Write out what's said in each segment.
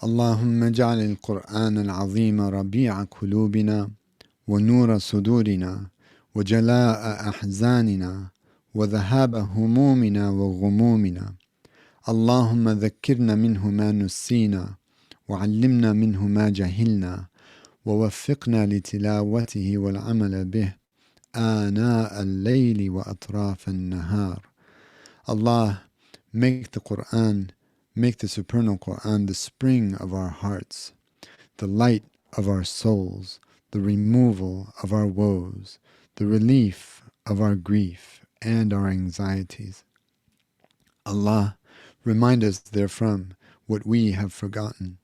اللهم اجعل القرآن العظيم ربيع قلوبنا ونور صدورنا وجلاء أحزاننا وذهاب همومنا وغمومنا. اللهم ذكرنا منه ما نسينا وعلمنا منه ما جهلنا ووفقنا لتلاوته والعمل به آناء الليل وأطراف النهار. Allah, make the Quran, make the supernal Quran the spring of our hearts, the light of our souls, the removal of our woes, the relief of our grief and our anxieties. Allah, remind us therefrom what we have forgotten,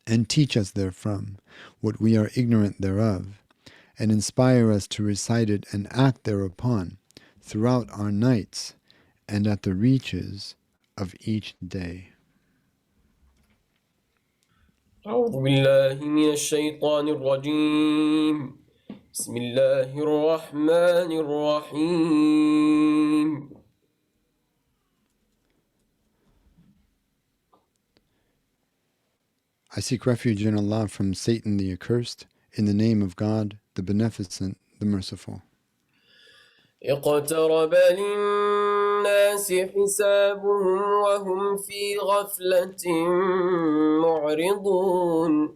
and teach us therefrom what we are ignorant thereof, and inspire us to recite it and act thereupon throughout our nights and at the reaches of each day. أعوذ بالله من الشيطان الرجيم. بسم الله الرحمن الرحيم. I seek refuge in Allah from Satan the accursed, in the name of God, the Beneficent, the Merciful. اقترب للناس حسابهم وهم في غفلة معرضون.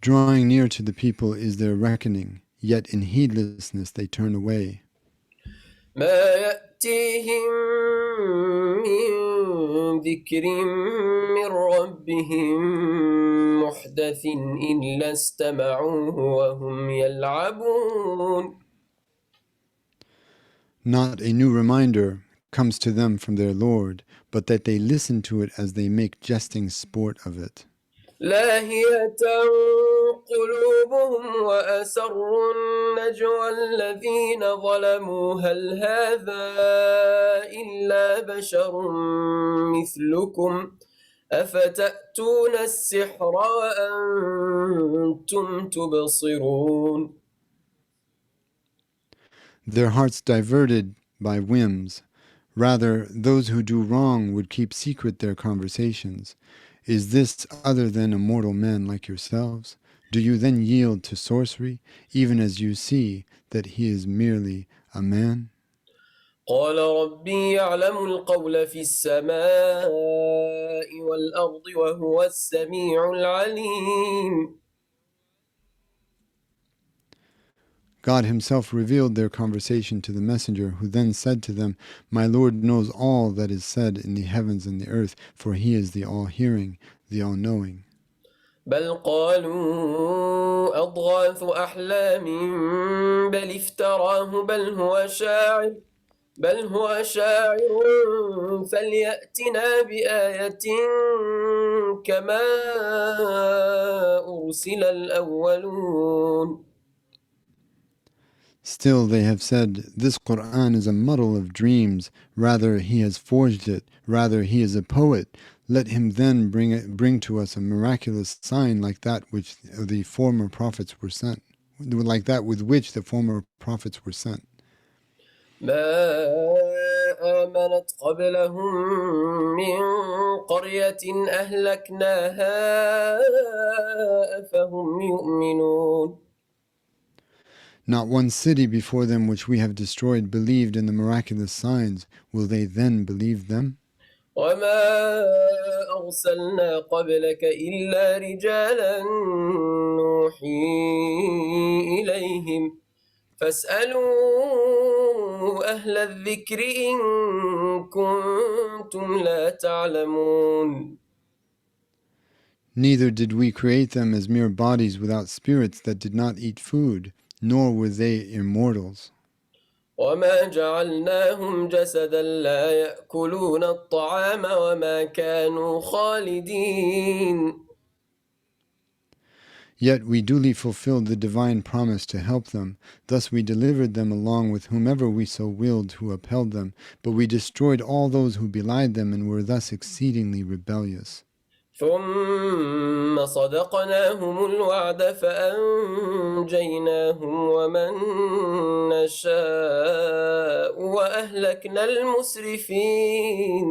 Drawing near to the people is their reckoning, yet in heedlessness they turn away. ما يأتيهم من ذكر من ربهم محدث إلا استمعوه وهم يلعبون. Not a new reminder comes to them from their Lord, but that they listen to it as they make jesting sport of it. لاهية قلوبهم وأسروا النجوى الذين ظلموا هل هذا إلا بشر مثلكم أفتأتون السحر وأنتم تبصرون. Their hearts diverted by whims. Rather, those who do wrong would keep secret their conversations. Is this other than a mortal man like yourselves? Do you then yield to sorcery, even as you see that he is merely a man? قال ربي يعلم القول في السماء والأرض وهو السميع العليم. God himself revealed their conversation to the messenger, who then said to them, My Lord knows all that is said in the heavens and the earth, for he is the all-hearing, the all-knowing. بل قالوا أضغاث أحلام بل افتراه بل هو شاعر فليأتنا بآية كما أرسل الأولون. Still they have said, This Qur'an is a muddle of dreams, rather he has forged it, rather he is a poet. Let him then bring to us a miraculous sign like that which the former prophets were sent, like that with which the former prophets were sent. ما آمنت قبلهم من قرية أهلكناها أفهم يؤمنون. Not one city before them which we have destroyed believed in the miraculous signs. Will they then believe them? وما أرسلنا قبلك إلا رجالا نوحي إليهم فاسألوا أهل الذكر إن كنتم لا تعلمون. Neither did we create them as mere bodies without spirits that did not eat food, nor were they immortals. وما جعلناهم جسدا لا يأكلون الطعام وما كانوا خالدين. Yet we duly fulfilled the divine promise to help them. Thus we delivered them along with whomever we so willed who upheld them, but we destroyed all those who belied them and were thus exceedingly rebellious. ثم صدقناهم الوعد فأنجيناهم ومن نشاء وأهلكنا المسرفين.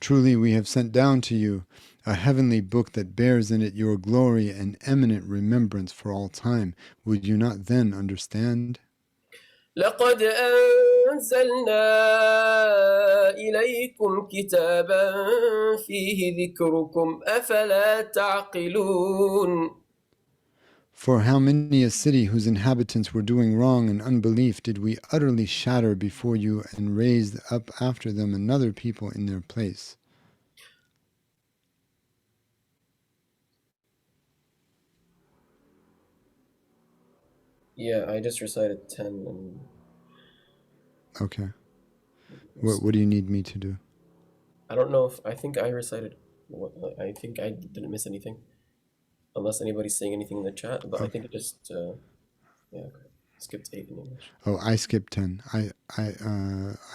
Truly we have sent down to you a heavenly book that bears in it your glory and eminent remembrance for all time. Would you not then understand? لقد أنزلنا إليكم كتابا فيه ذكركم أفلا تعقلون. For how many a city whose inhabitants were doing wrong and unbelief did we utterly shatter before you and raise up after them another people in their place? Yeah, I just recited 10 and Okay. What do you need me to do? I don't know if I think I recited. I think I didn't miss anything, unless anybody's saying anything in the chat. But I think it just yeah, okay. Skipped 8 in English. Oh, I skipped 10. I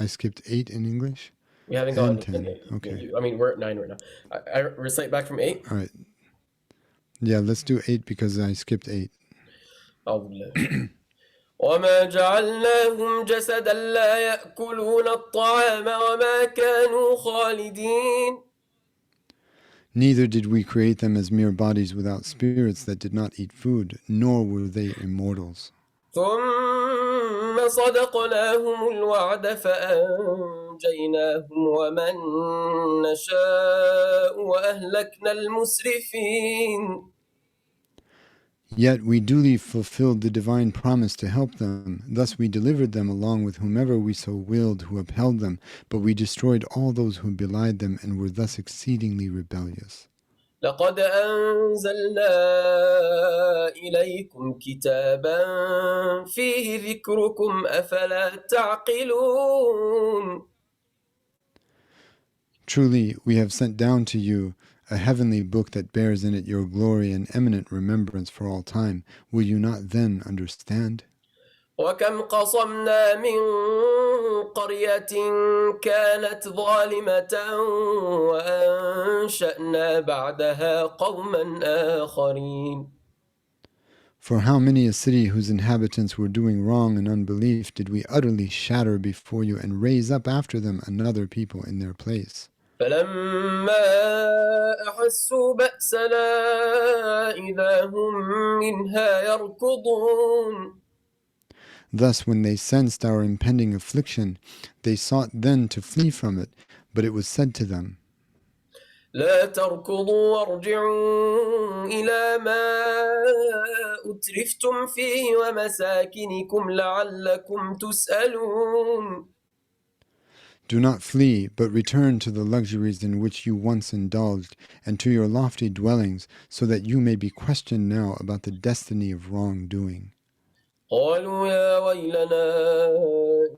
skipped 8 in English. We haven't And gotten 10. Okay. I mean, we're at 9 right now. I recite back from 8. All right. Yeah, let's do 8 because I skipped 8. وما جعلناهم جسدا لا يأكلون الطعام وما كانوا خالدين. Neither did we create them as mere bodies without spirits that did not eat food, nor were they immortals. ثم صدقناهم الوعد فأنجيناهم ومن نشاء وأهلكنا المسرفين. Yet we duly fulfilled the divine promise to help them. Thus we delivered them along with whomever we so willed who upheld them, but we destroyed all those who belied them and were thus exceedingly rebellious. لقد أنزلنا إليكم كتابا فيه ذكركم أفلا تعقلون. Truly, we have sent down to you a heavenly book that bears in it your glory and eminent remembrance for all time. Will you not then understand? وكم قصمنا من قرية كانت ظالمة وأنشأنا بعدها قوما آخرين. For how many a city whose inhabitants were doing wrong and unbelief did we utterly shatter before you and raise up after them another people in their place? فلما أحسوا بأسنا إذا هم منها يركضون. Thus, when they sensed our impending affliction, they sought then to flee from it, but it was said to them, لا تركضوا وارجعوا إلى ما أترفتم فيه ومساكنكم لعلكم تسألون. Do not flee, but return to the luxuries in which you once indulged, and to your lofty dwellings, so that you may be questioned now about the destiny of wrongdoing. قالوا يا ويلنا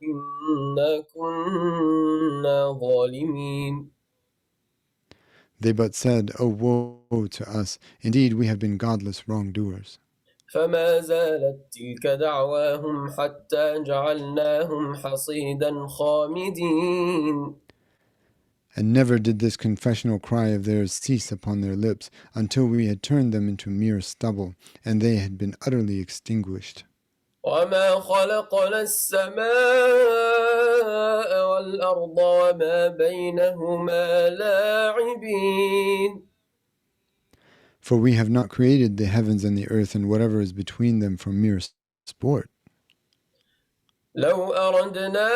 إنا كنا ظالمين. They but said, "O woe to us! Indeed, we have been godless wrongdoers." فما زالت تلك دعواهم حتى جعلناهم حصيدا خامدين. And never did this confessional cry of theirs cease upon their lips until we had turned them into mere stubble, and they had been utterly extinguished. وما خلقنا السماء والأرض وما بينهما لاعبين. For we have not created the heavens and the earth and whatever is between them for mere sport. لو أردنا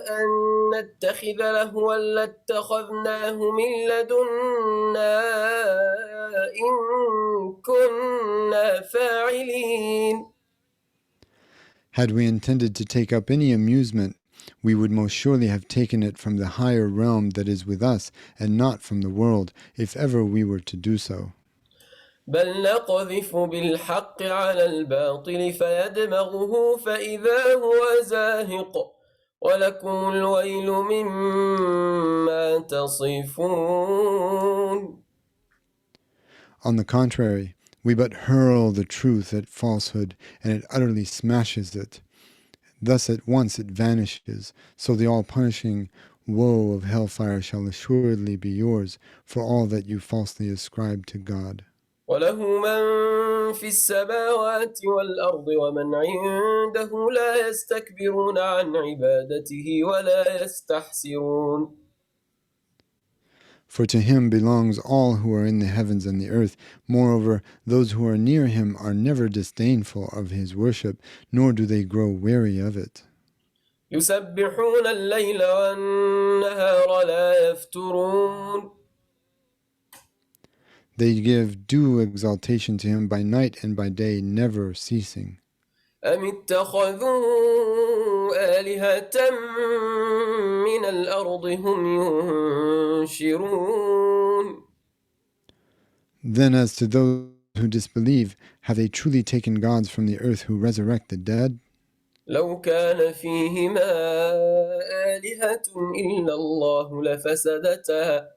أن نتخذ لهوا لاتخذناه من لدنا إن كنا فاعلين. Had we intended to take up any amusement, we would most surely have taken it from the higher realm that is with us, and not from the world, if ever we were to do so. بل نقذف بالحق على الباطل فيدمغه فإذا هو زاهق ولكم الويل مما تصفون. On the contrary, we but hurl the truth at falsehood, and it utterly smashes it. Thus at once it vanishes, so the all-punishing Woe of hellfire shall assuredly be yours for all that you falsely ascribe to God. وله من في السماوات والأرض ومن عنده لا يستكبرون عن عبادته ولا يستحسرون. For to him belongs all who are in the heavens and the earth. Moreover, those who are near him are never disdainful of his worship, nor do they grow weary of it. يسبحون الليل والنهار لا يفترون. They give due exaltation to him by night and by day, never ceasing. أم اتخذوا آلهة من الأرض هم ينشرون. Then as to those who disbelieve, have they truly taken gods from the earth who resurrect the dead? لو كان فيهما آلهة إلا الله لفسدتا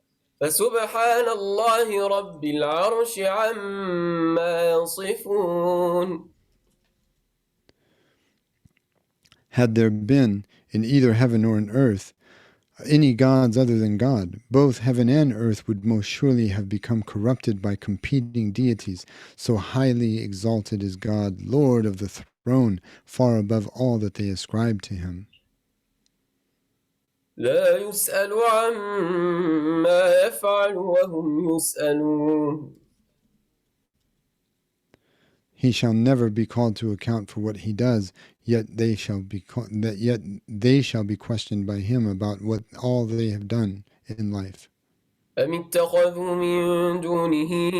فسبحان الله رب العرش عما يصفون. Had there been in either heaven or in earth any gods other than God, both heaven and earth would most surely have become corrupted by competing deities. So highly exalted is God, Lord of the throne, far above all that they ascribe to him. لا يسأل عما يفعل وهم يسألون. He shall never be called to account for what he does, yet they shall be questioned by him about what all they have done in life. أم اتخذوا من دونه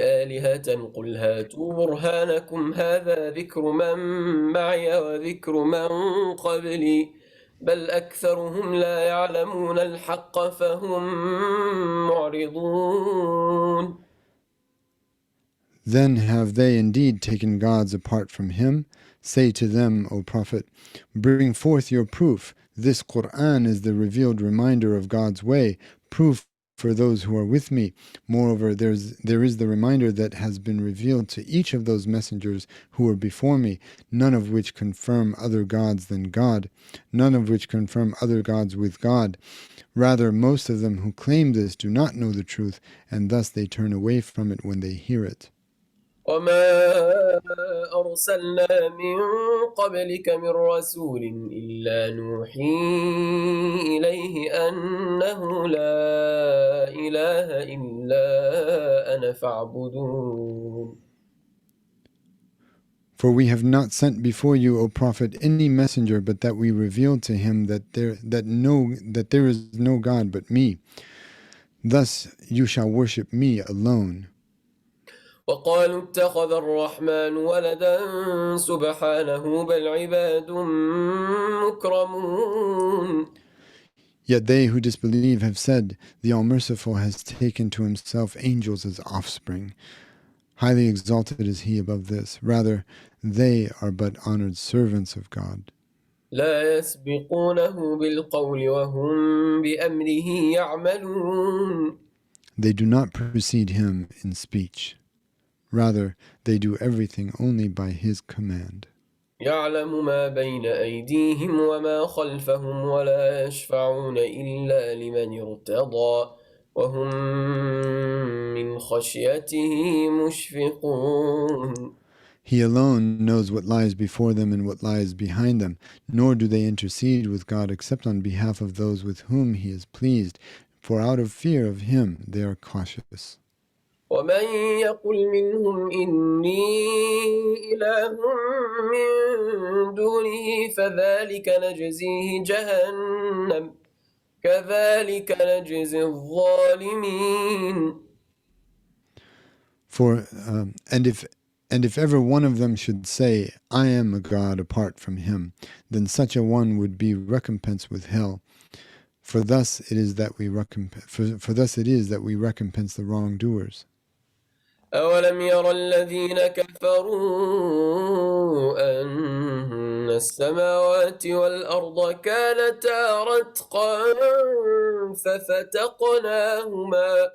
آلهة قل هاتوا برهانكم هذا ذكر من معي وذكر من قبلي بل أكثرهم لا يعلمون الحق فهم معرضون. Then have they indeed taken gods apart from him? Say to them, O Prophet, bring forth your proof. This Qur'an is the revealed reminder of God's way, proof for those who are with me. Moreover, there is the reminder that has been revealed to each of those messengers who were before me, none of which confirm other gods than God, none of which confirm other gods with God. Rather, most of them who claim this do not know the truth, and thus they turn away from it when they hear it. وما أرسلنا من قبلك من رسول إلا نوحي إليه أنه لا إله إلا أنا فاعبدون. For we have not sent before you, O Prophet, any messenger but that we revealed to him that there is no God but me. Thus you shall worship me alone. وقالوا اتخذ الرحمن ولدا سبحانه بل عباد مكرمون. Yet they who disbelieve have said, the All-Merciful has taken to himself angels as offspring. Highly exalted is he above this. Rather, they are but honored servants of God. لا يسبقونه بالقول وهم بأمره يعملون. They do not precede him in speech. Rather, they do everything only by his command. يعلم ما بين أيديهم وما خلفهم ولا يشفعون إلا لمن ارتضى وهم من خشيته مشفقون. He alone knows what lies before them and what lies behind them, nor do they intercede with God except on behalf of those with whom he is pleased, for out of fear of him they are cautious. ومن يقل منهم إني إله من دونه فذلك نجزيه جهنم كذلك نجزي الظالمين. And if ever one of them should say, I am a god apart from him, then such a one would be recompensed with hell. For thus it is that we recompense the wrongdoers. أولم ير الذين كفروا أن السماوات والأرض كانتا رتقا ففتقناهما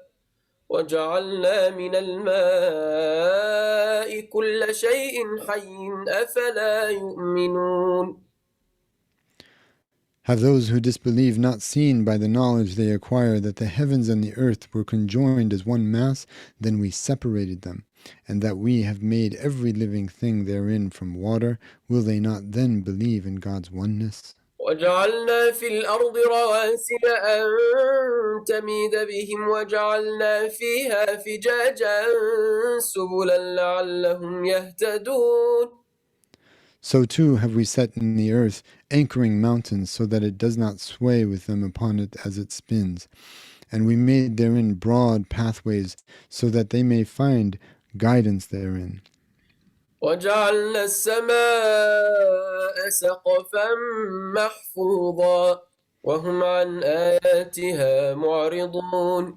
وجعلنا من الماء كل شيء حي أفلا يؤمنون. Have those who disbelieve not seen by the knowledge they acquire that the heavens and the earth were conjoined as one mass, then we separated them, and that we have made every living thing therein from water? Will they not then believe in God's oneness? وجعلنا في الأرض رواسي أن تميد بهم وجعلنا فيها فجاجا سبلا لعلهم يهتدون. So too have we set in the earth anchoring mountains so that it does not sway with them upon it as it spins. And we made therein broad pathways so that they may find guidance therein. وجعلنا السماء سقفا محفوظا وهم عن آياتها معرضون.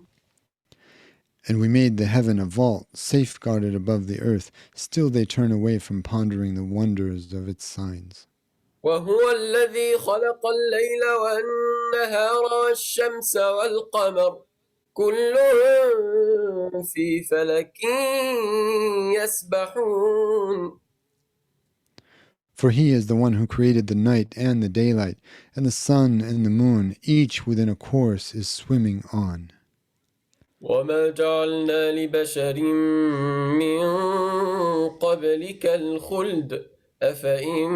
And we made the heaven a vault, safeguarded above the earth. Still they turn away from pondering the wonders of its signs. وهو الذي خلق الليل والنهار والشمس والقمر كل في فلك يسبحون. For he is the one who created the night and the daylight, and the sun and the moon, each within a course is swimming on. وما جعلنا لبشر من قبلك الخلد أفإن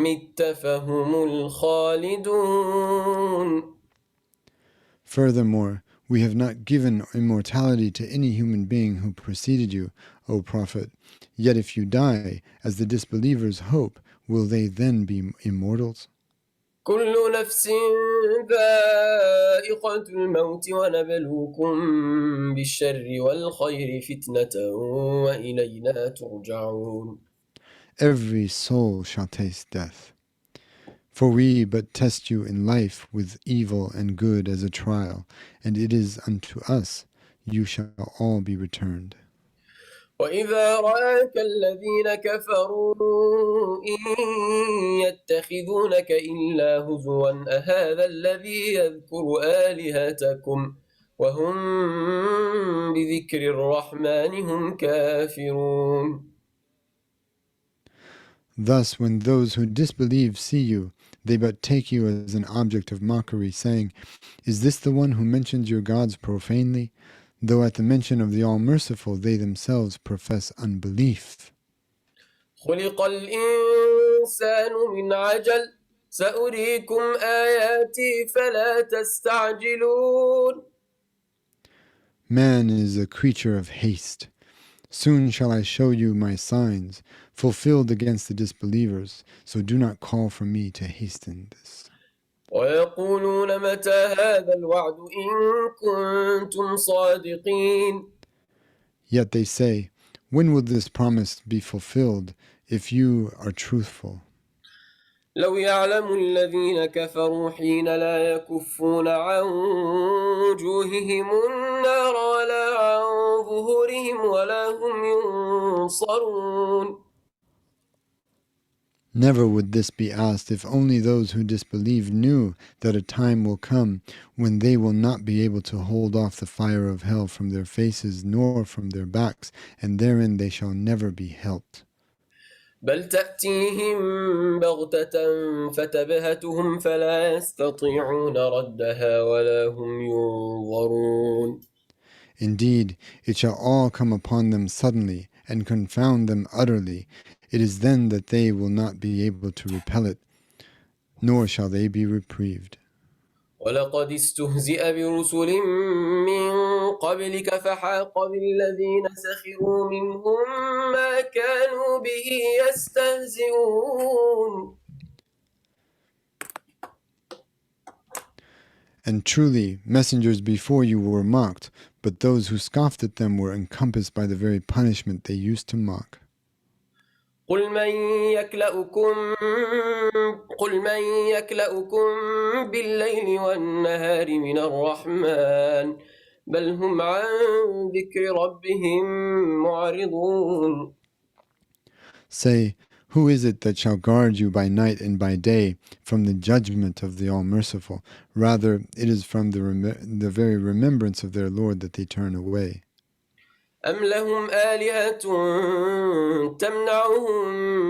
مت فهم الخالدون. Furthermore, we have not given immortality to any human being who preceded you, O Prophet. Yet if you die, as the disbelievers hope, will they then be immortals? كل نفس ذائقة الموت ونبلوكم بالشر والخير فتنة وإلينا ترجعون. Every soul shall taste death. For we but test you in life with evil and good as a trial, and it is unto us you shall all be returned. وإذا رآك الذين كفروا إن يتخذونك إلا هزوا أهذا الذي يذكر آلهتكم وهم بذكر الرحمن هم كافرون. Thus, when those who disbelieve see you, they but take you as an object of mockery, saying, "Is this the one who mentions your gods profanely?" Though at the mention of the All-Merciful they themselves profess unbelief. خلق الإنسان من عجل سأريكم آياتي فلا تستعجلون. Man is a creature of haste. Soon shall I show you my signs, fulfilled against the disbelievers, so do not call for me to hasten this. ويقولون متى هذا الوعد إن كنتم صادقين. Yet they say, when will this promise be fulfilled if you are truthful? لو يعلم الذين كفروا حين لا يكفون عن وجوههم النار ولا عن ظهورهم ولا هم ينصرون. Never would this be asked if only those who disbelieve knew that a time will come when they will not be able to hold off the fire of hell from their faces nor from their backs, and therein they shall never be helped. بل تأتيهم بغتة فتبهتهم فلا يستطيعون ردها ولا هم ينظرون. Indeed, it shall all come upon them suddenly and confound them utterly. It is then that they will not be able to repel it, nor shall they be reprieved. ولقد استهزئ برسل من قبلك فحاق بالذين سخروا منهم ما كانوا به يستهزئون. And truly, messengers before you were mocked, but those who scoffed at them were encompassed by the very punishment they used to mock. قل من يكلؤكم بالليل والنهار من الرحمن بل هم عن ذكر ربهم معرضون. Say, who is it that shall guard you by night and by day from the judgment of the All-Merciful? Rather, it is from the very remembrance of their Lord that they turn away. أم لهم آلهة تمنعهم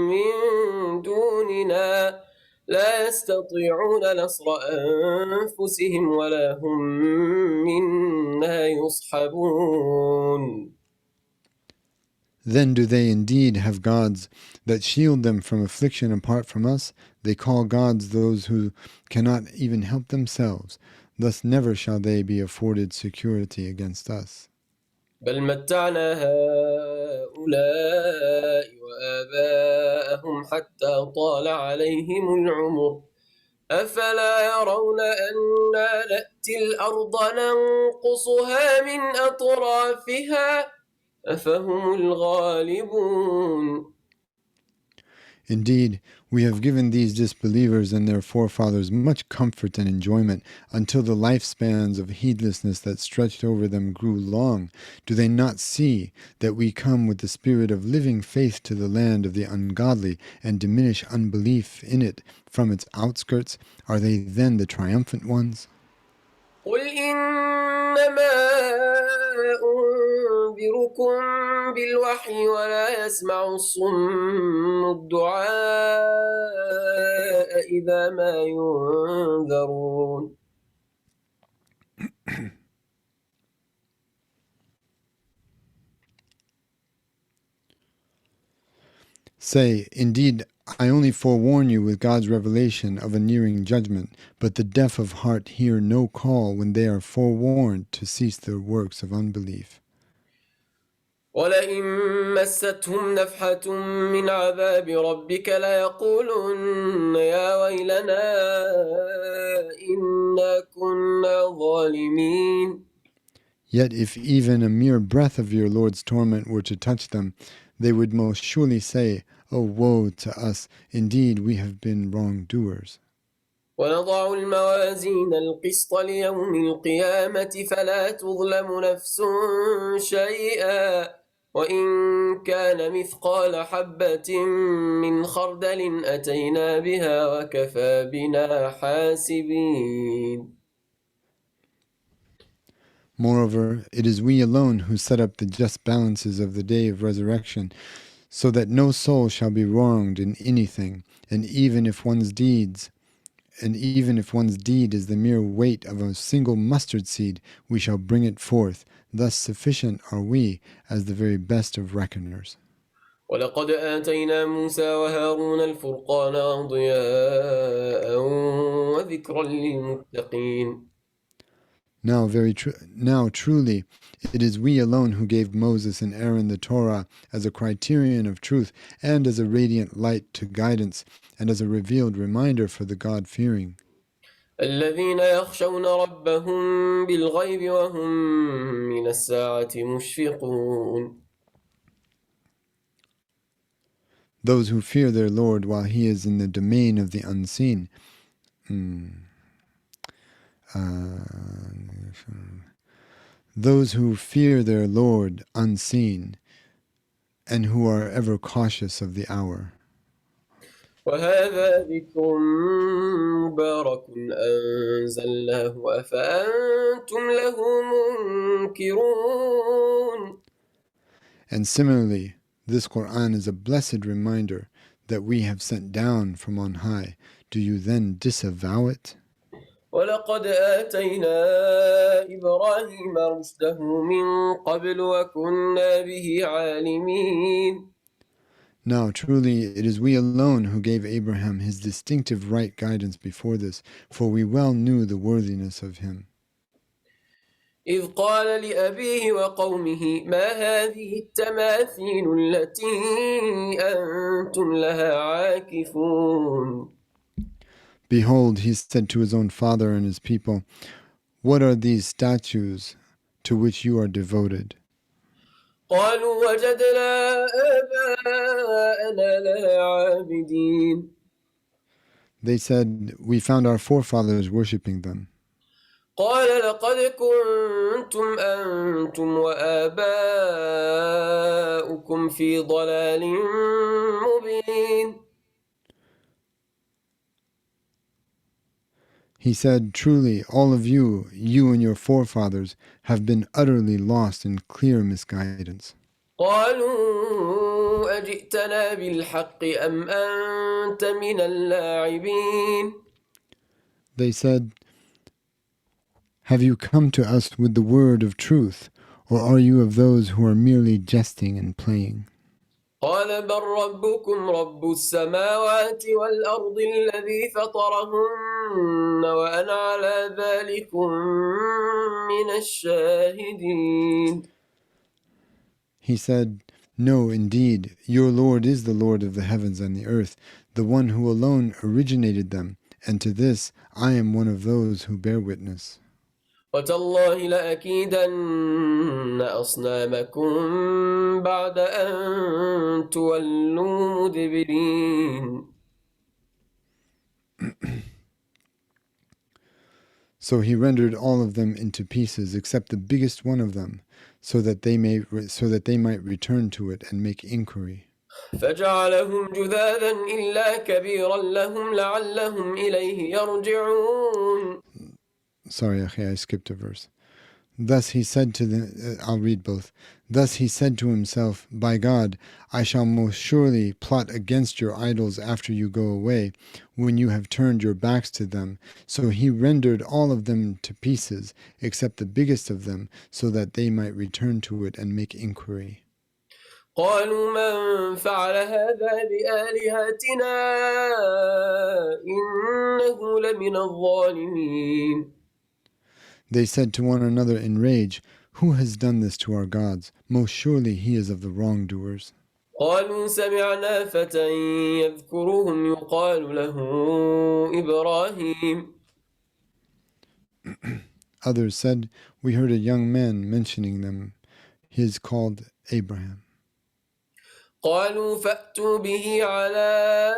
من دوننا لا يستطيعون نصر أنفسهم ولا هم منا يصحبون. Then do they indeed have gods that shield them from affliction apart from us? They call gods those who cannot even help themselves. Thus never shall they be afforded security against us. بل متعنا هؤلاء وآباءهم حتى طال عليهم العمر أفلا يرون أنا نأتي الأرض ننقصها من أطرافها أفهم الغالبون. Indeed, we have given these disbelievers and their forefathers much comfort and enjoyment until the lifespans of heedlessness that stretched over them grew long. Do they not see that we come with the spirit of living faith to the land of the ungodly and diminish unbelief in it from its outskirts? Are they then the triumphant ones? قل إنما أنذركم بالوحي ولا يسمع الصم الدعاء إذا ما ينذرون. Say, indeed, I only forewarn you with God's revelation of a nearing judgment, but the deaf of heart hear no call when they are forewarned to cease their works of unbelief. ولئن مستهم نفحة من عذاب ربك ليقولن يا ويلنا إنا كنا ظالمين. Yet if even a mere breath of your Lord's torment were to touch them, they would most surely say, "Oh, woe to us! Indeed, we have been wrongdoers." ونضع الموازين القسط ليوم القيامة فلا تظلم نفس شيئا وإن كان مثقال حبة من خردل أتينا بها وكفى بنا حاسبين. Moreover, it is we alone who set up the just balances of the day of resurrection, so that no soul shall be wronged in anything, and even if one's deed is the mere weight of a single mustard seed, we shall bring it forth. Thus sufficient are we as the very best of reckoners. ولقد آتينا موسى وهارون الفرقان ضياء وذكرا للمتقين. Now truly, it is we alone who gave Moses and Aaron the Torah as a criterion of truth and as a radiant light to guidance and as a revealed reminder for the God-fearing. الذين يخشون ربهم بالغيب وهم من الساعة مشفقون. Those who fear their Lord while he is in the domain of the unseen. Those who fear their Lord unseen and who are ever cautious of the hour. وهذا ذكر مبارك أنزلناه أفأنتم له منكرون. And similarly, this Quran is a blessed reminder that we have sent down from on high. Do you then disavow it? ولقد آتينا إبراهيم رشده من قبل وكنا به عالمين. Now, truly, it is we alone who gave Abraham his distinctive right guidance before this, for we well knew the worthiness of him. إذ قال لأبيه وقومه ما هذه التماثيل التي أنتم لها عاكفون. Behold, he said to his own father and his people, "What are these statues to which you are devoted?" قالوا وجدنا آباءنا لها عابدين. They said, "We found our forefathers worshipping them." قال لقد كنتم أنتم وآباؤكم في ضلال مبين. He said, "Truly, all of you, you and your forefathers, have been utterly lost in clear misguidance." قالوا أجئتنا بالحق أم أنت من اللاعبين. They said, have you come to us with the word of truth, or are you of those who are merely jesting and playing? قال بل ربكم رب السماوات والأرض الذي فطرهن وأنا على ذلكم من الشاهدين. He said, no, indeed, your Lord is the Lord of the heavens and the earth, the one who alone originated them, and to this I am one of those who bear witness. وتالله لأكيدن أصنامكم بعد أن تولوا مدبرين. So he rendered all of them into pieces, except the biggest one of them, so that they might return to it and make inquiry. فجعلهم جذاذا إلا كبيرا لهم لعلهم إليه يرجعون. Sorry, Akhi, I skipped a verse. Thus he said to the, I'll read both. Thus he said to himself, by God, I shall most surely plot against your idols after you go away, when you have turned your backs to them. So he rendered all of them to pieces, except the biggest of them, so that they might return to it and make inquiry. قالوا من فعل هذا بآلهتنا إنه لمن الظالمين. They said to one another in rage, who has done this to our gods? Most surely he is of the wrongdoers. قالوا سمعنا فتى يذكرهم يقال له إبراهيم. Others said, we heard a young man mentioning them. He is called Abraham. قالوا فأتوا به على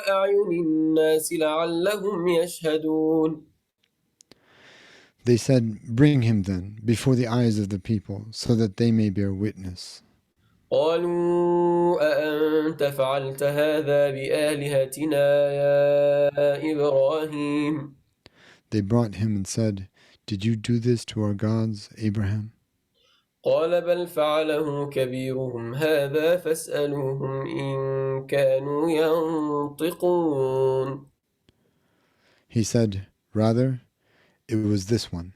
أعين الناس لعلهم يشهدون. They said, bring him then before the eyes of the people, so that they may bear witness. قالوا أأنت فعلت هذا بآلهتنا يا إبراهيم. They brought him and said, did you do this to our gods, Abraham? قال بل فعله كبيرهم هذا فاسألوهم إن كانوا ينطقون. He said, rather, it was this one,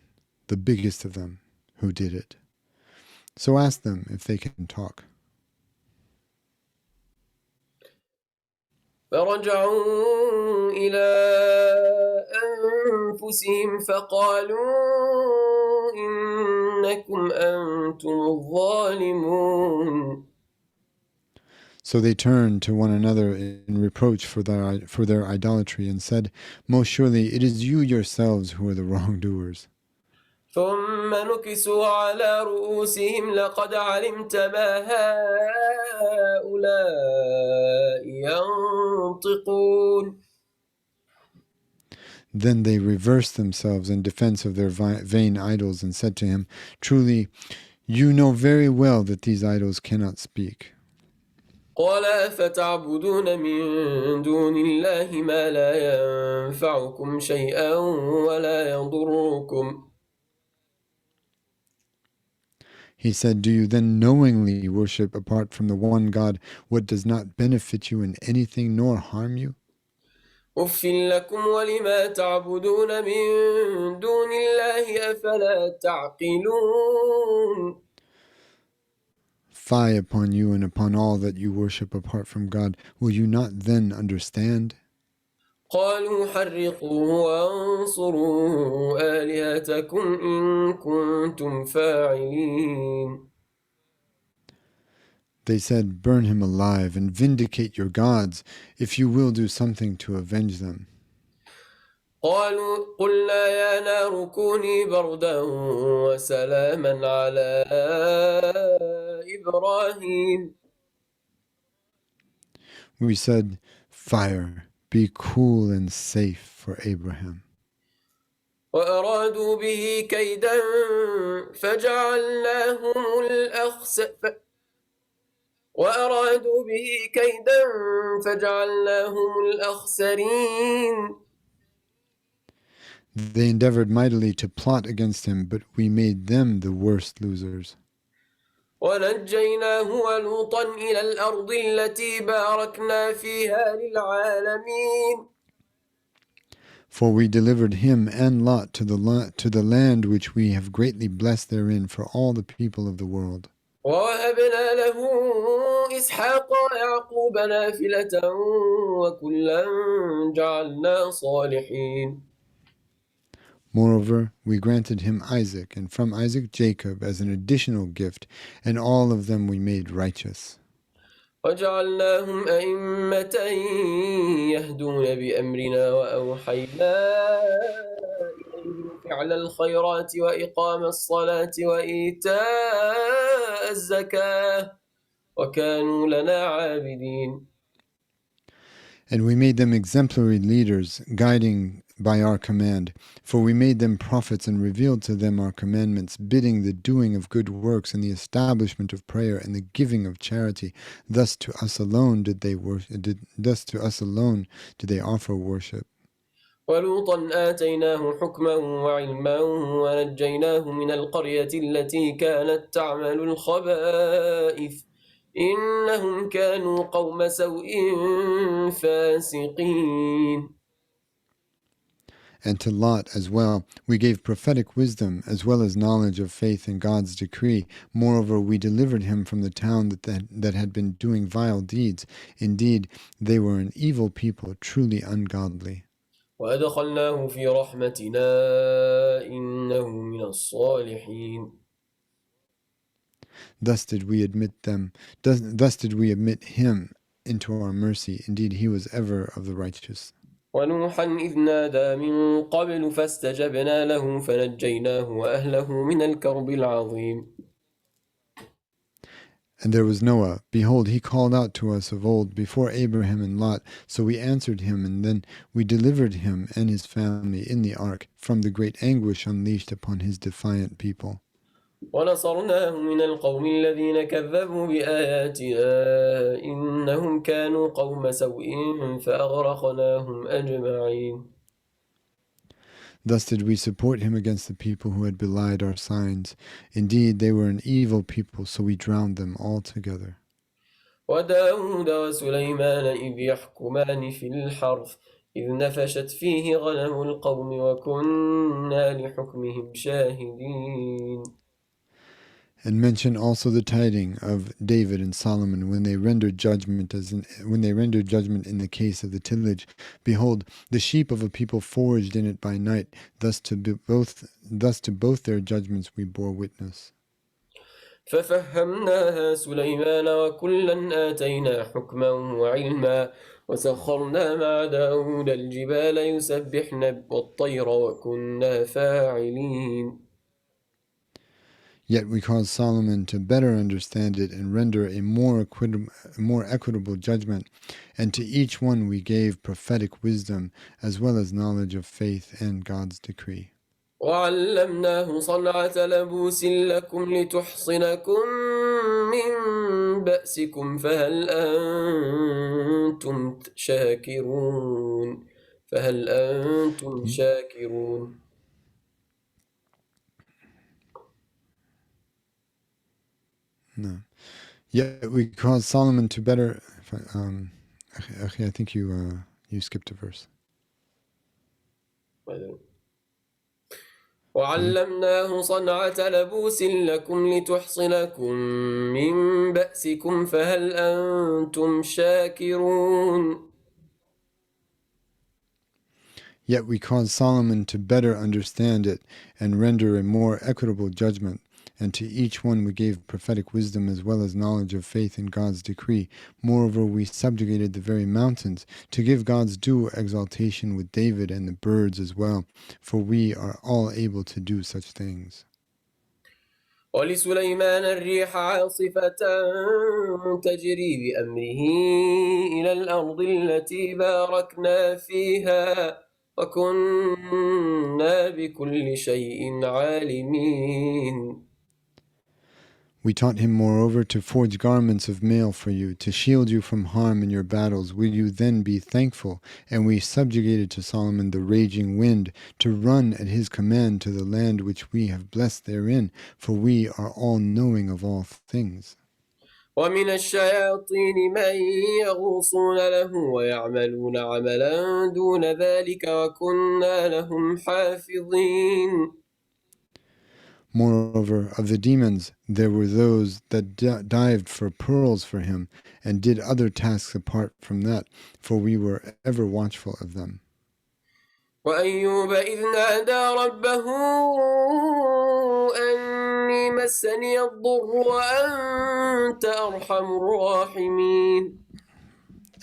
the biggest of them, who did it. So ask them if they can talk. فرجعوا إلى أنفسهم فقالوا إنكم أنتم الظالمون. So they turned to one another in reproach for their idolatry and said, most surely it is you yourselves who are the wrongdoers. ثم نكسوا على رؤوسهم لقد علمت ما هؤلاء ينطقون. Then they reversed themselves in defense of their vain idols and said to him, truly, you know very well that these idols cannot speak. قال أفتعبدون من دون الله ما لا ينفعكم شيئا ولا يضركم. He said, do you then knowingly worship apart from the one God what does not benefit you in anything nor harm you? أف لكم ولما تعبدون من دون الله أفلا تعقلون. Fie upon you and upon all that you worship apart from God. Will you not then understand? قالوا حرقوه وانصروا آلهتكم إن كنتم فاعلين. They said, burn him alive and vindicate your gods if you will do something to avenge them. قالوا قلنا يا نار كوني بردا وسلاما على إبراهيم. We said, fire, be cool and safe for Abraham. وأرادوا به كيدا فجعلناهم الأخسرين. They endeavored mightily to plot against him, but we made them the worst losers. ونجيناه ولوطا إلى الأرض التي باركنا فيها للعالمين. For we delivered him and Lot to the land which we have greatly blessed therein for all the people of the world. ووهبنا له إسحاق ويعقوب نافلة وكلا جعلنا صالحين. Moreover, we granted him Isaac, and from Isaac Jacob as an additional gift, and all of them we made righteous. وجعلناهم أئمة يهدون بأمرنا وأوحينا إليهم فعل الخيرات وإقام الصلاة وإيتاء الزكاة وكانوا لنا عابدين. And we made them exemplary leaders, guiding by our command. For we made them prophets and revealed to them our commandments, bidding the doing of good works and the establishment of prayer and the giving of charity. Thus to us alone did they offer worship. ولوطا آتيناه حكما وعلما ونجيناه من القرية التي كانت تعمل الخبائث إنهم كانوا قوم سوء فاسقين. And to Lot as well, we gave prophetic wisdom as well as knowledge of faith in God's decree. Moreover, we delivered him from the town that had been doing vile deeds. Indeed, they were an evil people, truly ungodly. وأدخلناه في رحمتنا إنه من الصالحين. Thus did we admit him into our mercy. Indeed, he was ever of the righteous. ونوحا إذ نادى من قبل فاستجبنا له فنجيناه وأهله من الكرب العظيم. And there was Noah. Behold, he called out to us of old before Abraham and Lot. So we answered him, and then we delivered him and his family in the ark from the great anguish unleashed upon his defiant people. ونصرناه من القوم الذين كذبوا بآياتنا إنهم كانوا قوم سوء فأغرقناهم أجمعين. Thus did we support him against the people who had belied our signs. Indeed, they were an evil people, so we drowned them altogether. وداود وسليمان إذ يحكمان في الحرث إذ نفشت فيه غنم القوم وكنا لحكمهم شاهدين. And mention also the tiding of David and Solomon when they rendered judgment in the case of the tillage. Behold, the sheep of a people foraged in it by night. Thus to both their judgments we bore witness. ففهمناها سليمان وكلا آتينا حكما وعلما وسخرنا مع داود الجبال يسبحن والطير وكنا فاعلين. Yet we caused Solomon to better understand it and render a more equitable judgment, and to each one we gave prophetic wisdom as well as knowledge of faith and God's decree. وعلمناه صنعة لبوس لكم لتحصنكم من بأسكم فهل أنتم شاكرون. No. Yet we caused Solomon to better. I think you skipped a verse. وعلمناه صنعة لبوس لكم لتحصنكم من بأسكم فهل أنتم شاكرون. Yet we caused Solomon to better understand it and render a more equitable judgment, and to each one we gave prophetic wisdom as well as knowledge of faith in God's decree. Moreover, we subjugated the very mountains to give God's due exaltation with David and the birds as well, for we are all able to do such things. ولسليمان الريح عاصفة تجري بأمره إلى الأرض التي باركنا فيها وكنا بكل شيء عالمين. We taught him moreover to forge garments of mail for you, to shield you from harm in your battles. Will you then be thankful? And we subjugated to Solomon the raging wind, to run at his command to the land which we have blessed therein, for we are all knowing of all things. ومن الشياطين من يغوصون له ويعملون عملا دون ذلك وكنا لهم حافظين. Moreover, of the demons, there were those that dived for pearls for him and did other tasks apart from that, for we were ever watchful of them. وأيوب إذ نادى ربه أني مسني الضر وأنت أرحم الراحمين.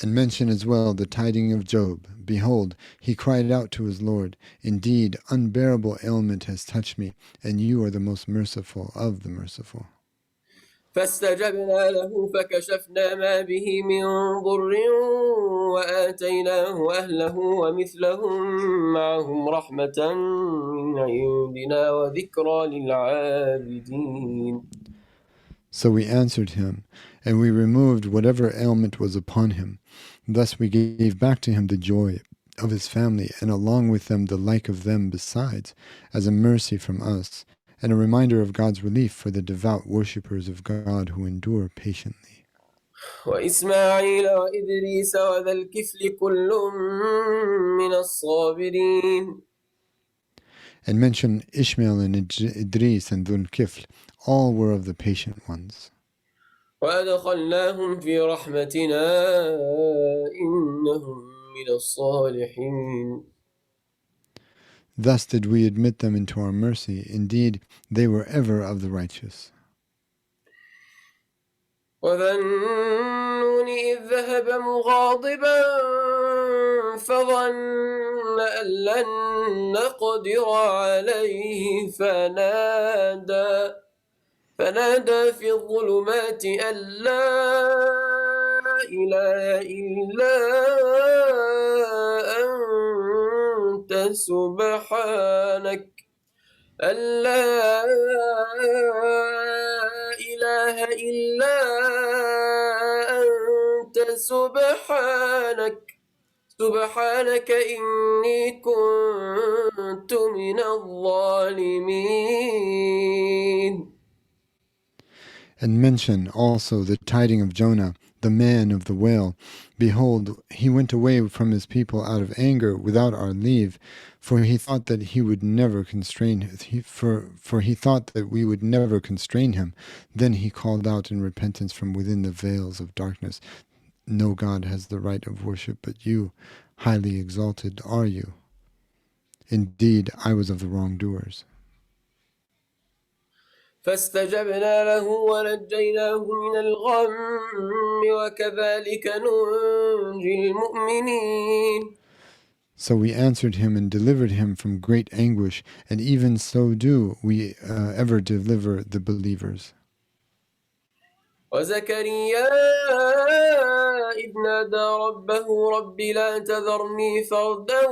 And mention as well the tidings of Job. Behold, he cried out to his Lord, indeed, unbearable ailment has touched me, and you are the most merciful of the merciful. فاستجبنا له فكشفنا ما به من ضر وآتيناه أهله ومثلهم معهم رحمة من عندنا وذكرى للعابدين. So we answered him, and we removed whatever ailment was upon him. Thus we gave back to him the joy of his family, and along with them the like of them besides, as a mercy from us, and a reminder of God's relief for the devout worshippers of God who endure patiently. وإسماعيل وإدريس وذا الكفل كل من الصابرين. And mention Ishmael and Idris and Dhul Kifl, all were of the patient ones. وأدخلناهم في رحمتنا إنهم من الصالحين. Thus did we admit them into our mercy. Indeed, they were ever of the righteous. وذا النون إذ ذهب مغاضبا فظن أن لن نقدر عليه فنادى في الظلمات أن لا إله إلا أنت سبحانك إله إلا أنت سبحانك إني كنت من الظالمين. And mention also the tidings of Jonah, the man of the whale. Behold, he went away from his people out of anger without our leave, for he thought that he would never constrain for he thought that we would never constrain him. Then he called out in repentance from within the veils of darkness, no God has the right of worship but you, highly exalted are you. Indeed, I was of the wrongdoers. فاستجبنا له ونجيناه من الغم وكذلك ننجي المؤمنين. So we answered him and delivered him from great anguish, and even so do we ever deliver the believers. وزكريا إذ نادى ربه رب لا تذرني فردا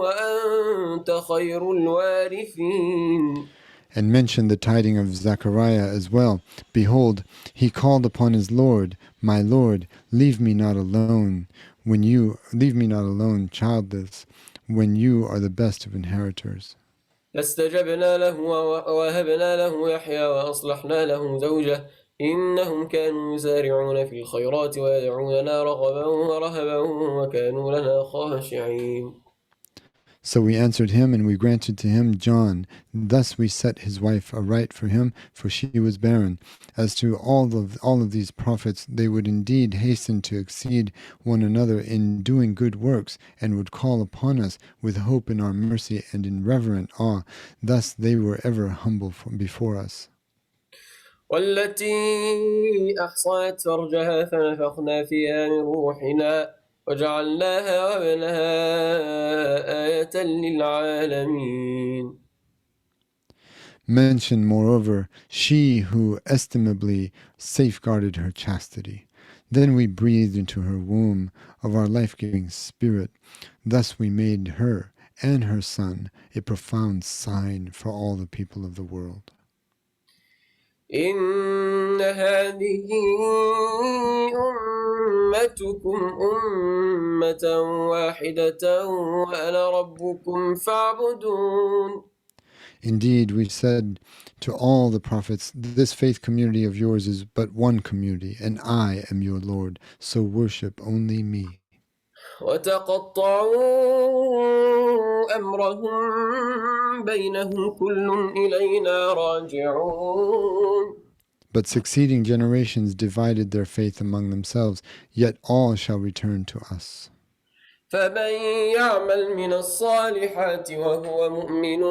وأنت خير الوارثين. And mention the tidings of Zechariah as well. Behold, he called upon his Lord, my Lord, leave me not alone childless, when you are the best of inheritors. فاستجبنا له ووهبنا له يحيى وأصلحنا له زوجه إنهم كانوا يسارعون في الخيرات ويدعوننا رغبا ورهبا وكانوا لنا خاشعين. So we answered him, and we granted to him John. Thus we set his wife aright for him, for she was barren. As to all of these prophets, they would indeed hasten to exceed one another in doing good works, and would call upon us with hope in our mercy and in reverent awe. Thus they were ever humble before us. والتي أحصنت فرجها فنفخنا فيها من روحنا وجعلناها وابنها آية للعالمين. Mention, moreover, she who estimably safeguarded her chastity. Then we breathed into her womb of our life-giving spirit. Thus we made her and her son a profound sign for all the people of the world. إن هذه أمتكم أمة واحدة وأنا ربكم فاعبدون. Indeed, we said to all the prophets, this faith community of yours is but one community, and I am your Lord, so worship only me. وتقطعوا أمرهم بينهم كل إلينا راجعون. But succeeding generations divided their faith among themselves, yet all shall return to us. فمن يعمل من الصالحات وهو مؤمن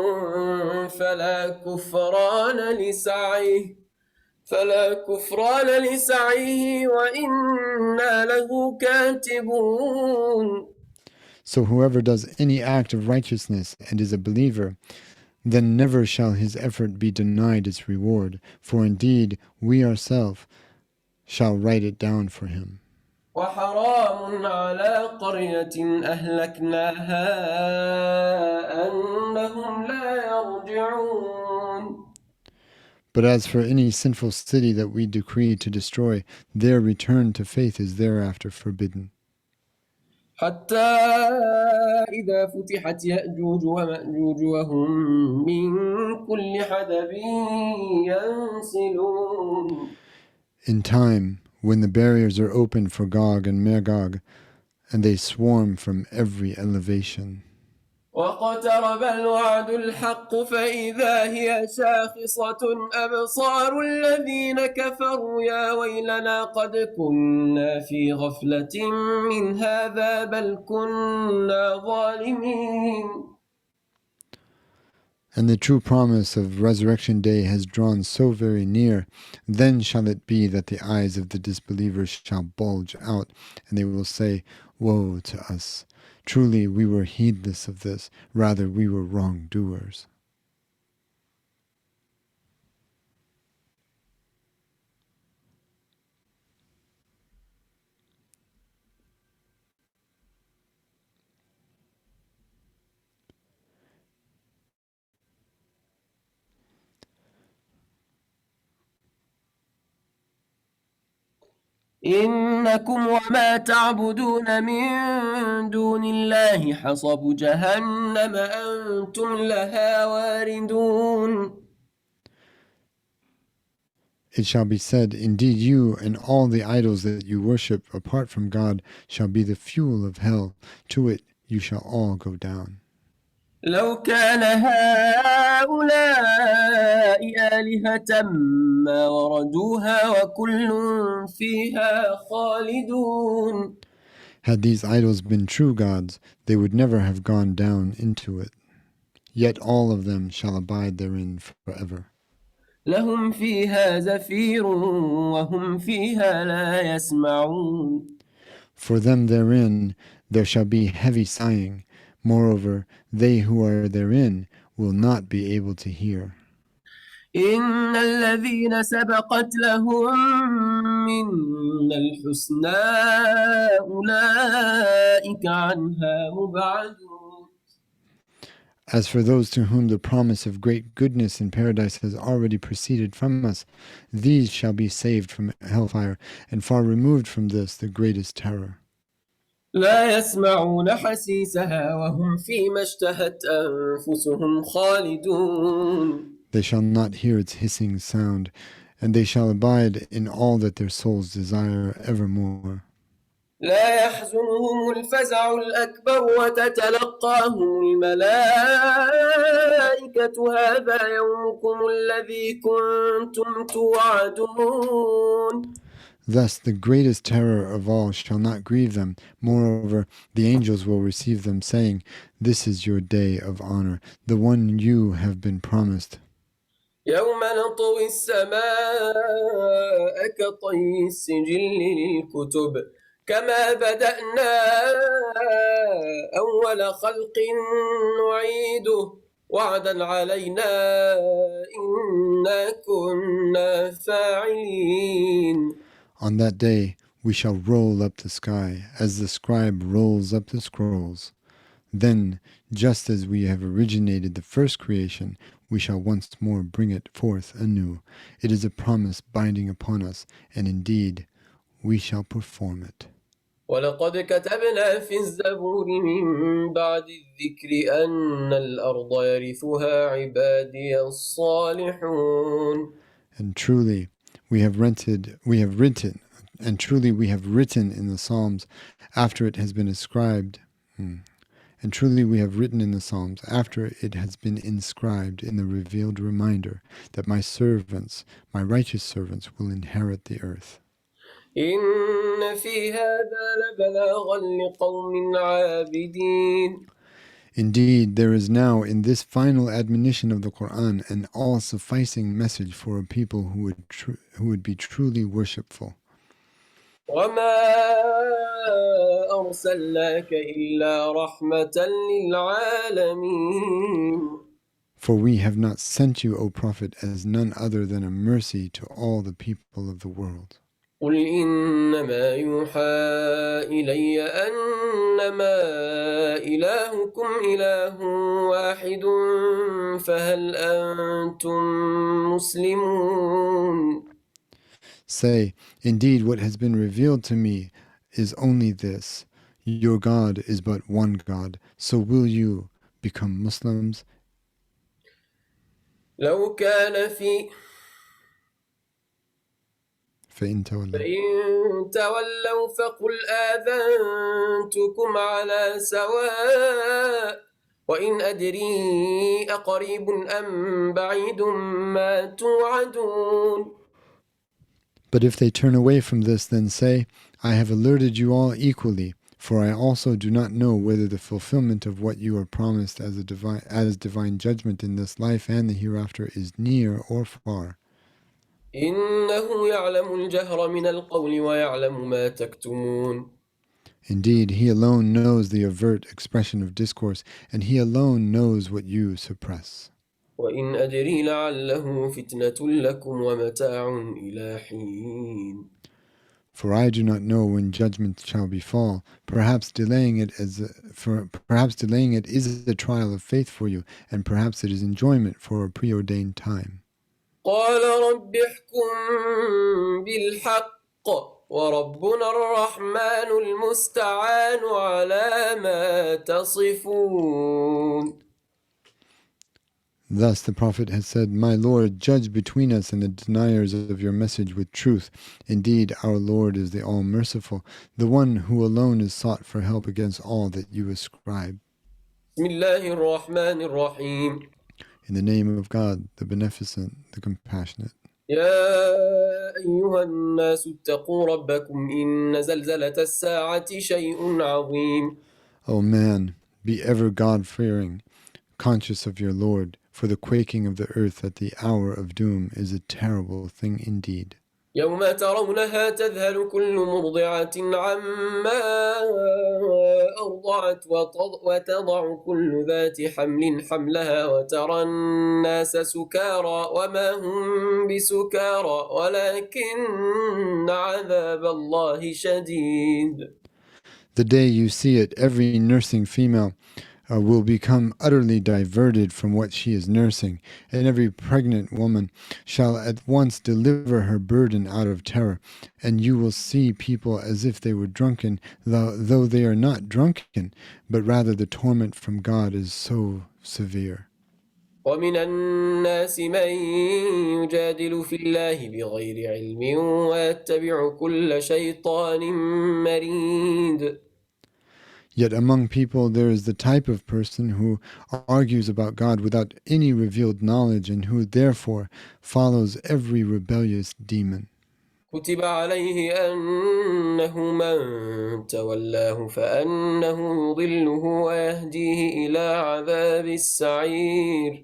فلا كفران لسعيه وإنا له كاتبون. So whoever does any act of righteousness and is a believer, then never shall his effort be denied its reward, for indeed we ourselves shall write it down for him. وحرام على قرية أهلكناها أنهم لا يرجعون. But as for any sinful city that we decree to destroy, their return to faith is thereafter forbidden. حتى إذا فتحت يأجوج ومأجوج وهم من كل حدب ينسلون. In time, when the barriers are opened for Gog and Magog, and they swarm from every elevation. واقترب الوعد الحق فإذا هي شاخصة أبصار الذين كفروا يا ويلنا قد كنا في غفلة من هذا بل كنا ظالمين. And the true promise of resurrection day has drawn so very near, then shall it be that the eyes of the disbelievers shall bulge out, and they will say, Woe to us! Truly we were heedless of this, rather we were wrongdoers. إنكم وما تعبدون من دون الله حصب جهنم أنتم لها واردون. It shall be said, Indeed you and all the idols that you worship apart from God shall be the fuel of hell. To it you shall all go down. لو كان هؤلاء آلهة ما وردوها وكل فيها خالدون. Had these idols been true gods, they would never have gone down into it. Yet all of them shall abide therein forever. لهم فيها زفير وهم فيها لا يسمعون. For them therein there shall be heavy sighing. Moreover, they who are therein will not be able to hear. إن الذين سبقت لهم منا الحسنى أولئك عنها مبعدون. As for those to whom the promise of great goodness in paradise has already proceeded from us, these shall be saved from hellfire, and far removed from this the greatest terror. لا يسمعون حسيسها وهم فيما اشتهت أنفسهم خالدون. They shall not hear its hissing sound, and they shall abide in all that their souls desire evermore. لا يحزنهم الفزع الأكبر وتتلقاهم الملائكة هذا يومكم الذي كنتم توعدون. Thus the greatest terror of all shall not grieve them. Moreover, the angels will receive them, saying, This is your day of honor, the one you have been promised. يوم نطوي السماء كطي السجل للكتب كما بدأنا أول خلق نعيده وعدا علينا إنا كنا فاعلين. On that day we shall roll up the sky, as the scribe rolls up the scrolls. Then, just as we have originated the first creation, we shall once more bring it forth anew. It is a promise binding upon us, and indeed we shall perform it. ولقد كتبنا في الزبور من بعد الذكر أن الأرض يرثها عبادي الصالحون. And truly we have written in the Psalms after it has been inscribed in the revealed reminder that my righteous servants will inherit the earth. إن في هذا لبلاغا لقوم عابدين. Indeed, there is now in this final admonition of the Quran an all-sufficing message for a people who would be truly worshipful. وما أرسلناك إلا رحمة للعالمين. For we have not sent you, O Prophet, as none other than a mercy to all the people of the world. قل إنما يوحى إلي أنما إلهكم إله واحد فهل أنتم مسلمون. Say, indeed, what has been revealed to me is only this: your God is but one God. So will you become Muslims? لو كان فإن تولوا فقل آذنتكم على سواء وإن أدري أقريب أم بعيد ما توعدون. But if they turn away from this, then say, I have alerted you all equally, for I also do not know whether the fulfillment of what you are promised as divine judgment in this life and the hereafter is near or far. إنه يعلم الجهر من القول ويعلم ما تكتمون. Indeed, he alone knows the overt expression of discourse, and he alone knows what you suppress. وإن أدري لعله فتنة لكم ومتاع إلى حين. For I do not know when judgment shall befall. Perhaps delaying it is a trial of faith for you, and perhaps it is enjoyment for a preordained time. قال رب احكم بالحق وربنا الرحمن المستعان على ما تصفون. Thus the Prophet has said, My Lord, judge between us and the deniers of your message with truth. Indeed, our Lord is the All-Merciful, the one who alone is sought for help against all that you ascribe. بسم الله الرحمن الرحيم. In the name of God, the Beneficent, the Compassionate. يا أيها الناس اتقوا ربكم إن زلزلة الساعة شيء عظيم. O man, be ever God-fearing, conscious of your Lord, for the quaking of the earth at the hour of doom is a terrible thing indeed. يوم ترونها تذهل كل مرضعة عما أرضعت وتضع كل ذات حمل حملها وترى الناس سكارى وما هم بسكارى ولكن عذاب الله شديد. The day you see it, every nursing female will become utterly diverted from what she is nursing, and every pregnant woman shall at once deliver her burden out of terror, and you will see people as if they were drunken, though they are not drunken, but rather the torment from God is so severe. ومن الناس من يجادل في الله بغير علم ويتبع كل شيطان مريد. Yet among people there is the type of person who argues about God without any revealed knowledge and who therefore follows every rebellious demon. كتب عليه أنه من تولاه فأنه يضله ويهديه إلى عذاب السعير.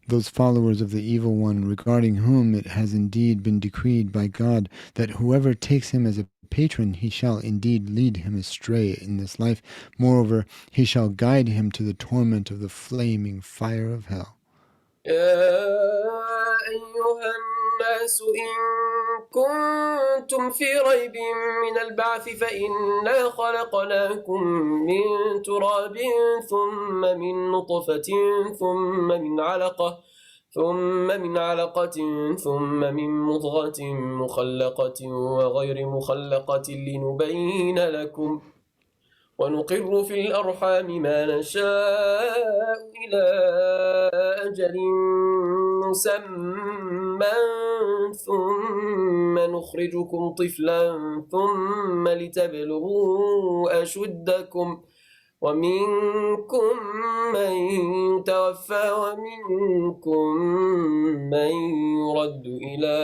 Those followers of the evil one, regarding whom it has indeed been decreed by God that whoever takes him as a patron, he shall indeed lead him astray in this life. Moreover, he shall guide him to the torment of the flaming fire of hell. يا أيها الناس إن كنتم في ريب من البعث فإنا خلقناكم من تراب ثم من نطفة ثم من علقة ثم من مضغة مخلقة وغير مخلقة لنبين لكم ونقر في الأرحام ما نشاء إلى أجل مسمى ثم نخرجكم طفلا ثم لتبلغوا أشدكم ومنكم من يتوفى ومنكم من يرد إلى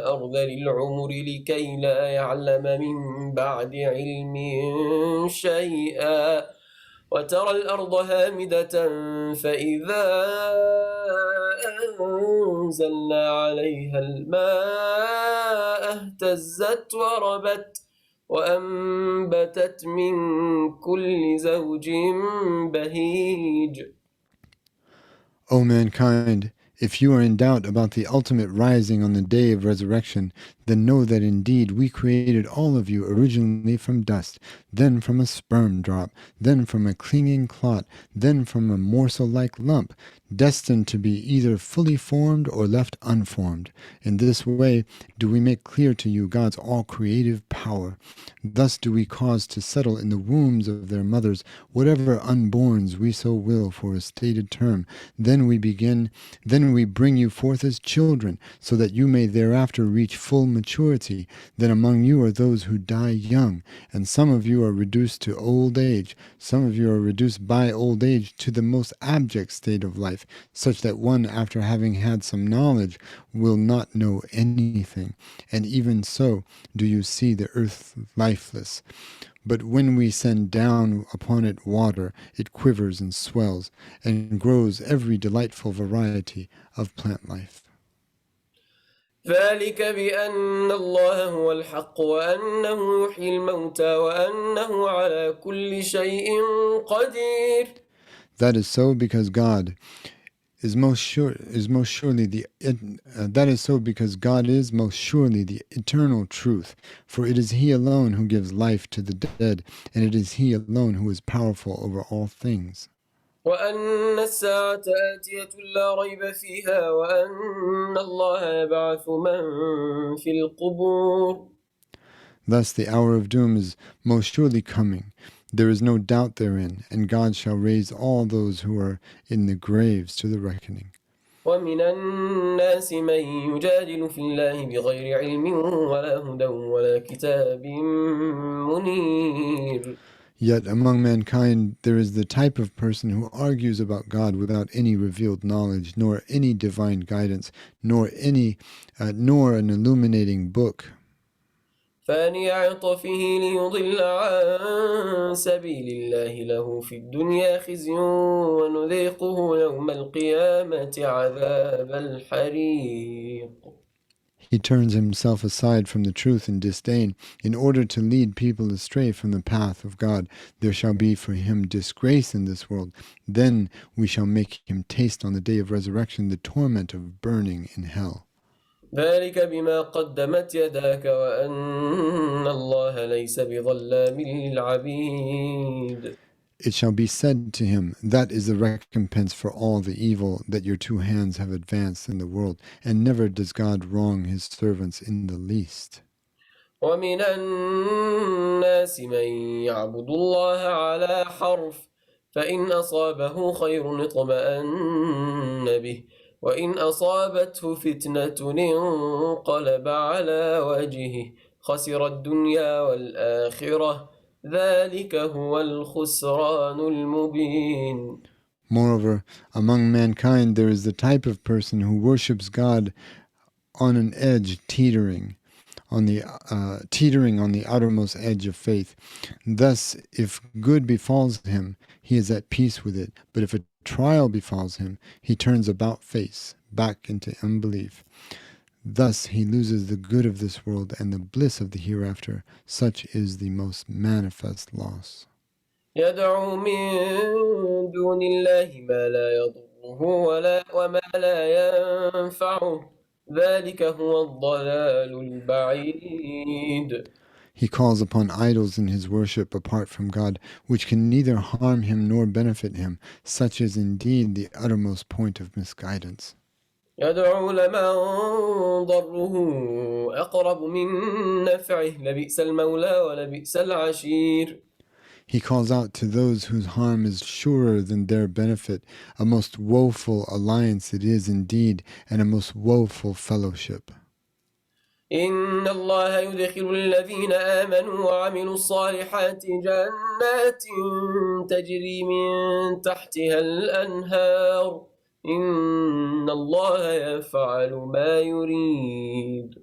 أرذل العمر لكي لا يعلم من بعد علم شيئا وترى الأرض هامدة فإذا أنزلنا عليها الماء اهتزت وربت وأنبتت من كل زوج بهيج. O mankind, if you are in doubt about the ultimate rising on the day of resurrection, then know that indeed we created all of you originally from dust, then from a sperm drop, then from a clinging clot, then from a morsel-like lump, destined to be either fully formed or left unformed. In this way do we make clear to you God's all-creative power. Thus do we cause to settle in the wombs of their mothers whatever unborns we so will for a stated term. Then we bring you forth as children, so that you may thereafter reach full maturity. Then among you are those who die young, and some of you are reduced to old age. Some of you are reduced by old age to the most abject state of life, such that one, after having had some knowledge, will not know anything. And even so do you see the earth lifeless. But when we send down upon it water, it quivers and swells, and grows every delightful variety of plant life. ذلك بأن الله هو الحق وأنه يحيي الموتى وأنه على كل شيء قدير. That is so because God is most surely the eternal truth, for it is He alone who gives life to the dead, and it is He alone who is powerful over all things. وأن الساعة آتية لا ريب فيها وأن الله يبعث من في القبور. Thus the hour of doom is most surely coming. There is no doubt therein, and God shall raise all those who are in the graves to the reckoning. ومن الناس من يجادل في الله بغير علم ولا هدى ولا كتاب منير. Yet among mankind there is the type of person who argues about God without any revealed knowledge, nor any divine guidance, nor an illuminating book. ثاني عطفه ليضل عن سبيل الله له في الدنيا خزي ونذيقه يوم القيامة عذاب الحريق. He turns himself aside from the truth in disdain in order to lead people astray from the path of God. There shall be for him disgrace in this world. Then we shall make him taste on the day of resurrection the torment of burning in hell. ذلك بما قدمت يداك وأن الله ليس بظلام للعبيد. It shall be said to him, that is the recompense for all the evil that your two hands have advanced in the world, and never does God wrong his servants in the least. ومن الناس من يعبد الله على حرف فإن أصابه خير اطمأن به وإن أصابته فتنة انقلب على وجهه خسر الدنيا والآخرة ذلك هو الخسران المبين. Moreover, among mankind there is the type of person who worships God on an edge, teetering on the outermost edge of faith. Thus, if good befalls him, he is at peace with it. But if a trial befalls him, he turns about face, back into unbelief. Thus he loses the good of this world and the bliss of the hereafter. Such is the most manifest loss. يدعو من دون الله ما لا يضره وما لا ينفعه ذلك هو الضلال البعيد. He calls upon idols in his worship apart from God, which can neither harm him nor benefit him. Such is indeed the uttermost point of misguidance. يدعو لمن ضره أقرب من نفعه لبئس المولى ولبئس العشير. He calls out to those whose harm is surer than their benefit. A most woeful alliance it is indeed, and a most woeful fellowship. إن الله يدخل الذين آمنوا وعملوا الصالحات جنات تجري من تحتها الأنهار إن الله يفعل ما يريد.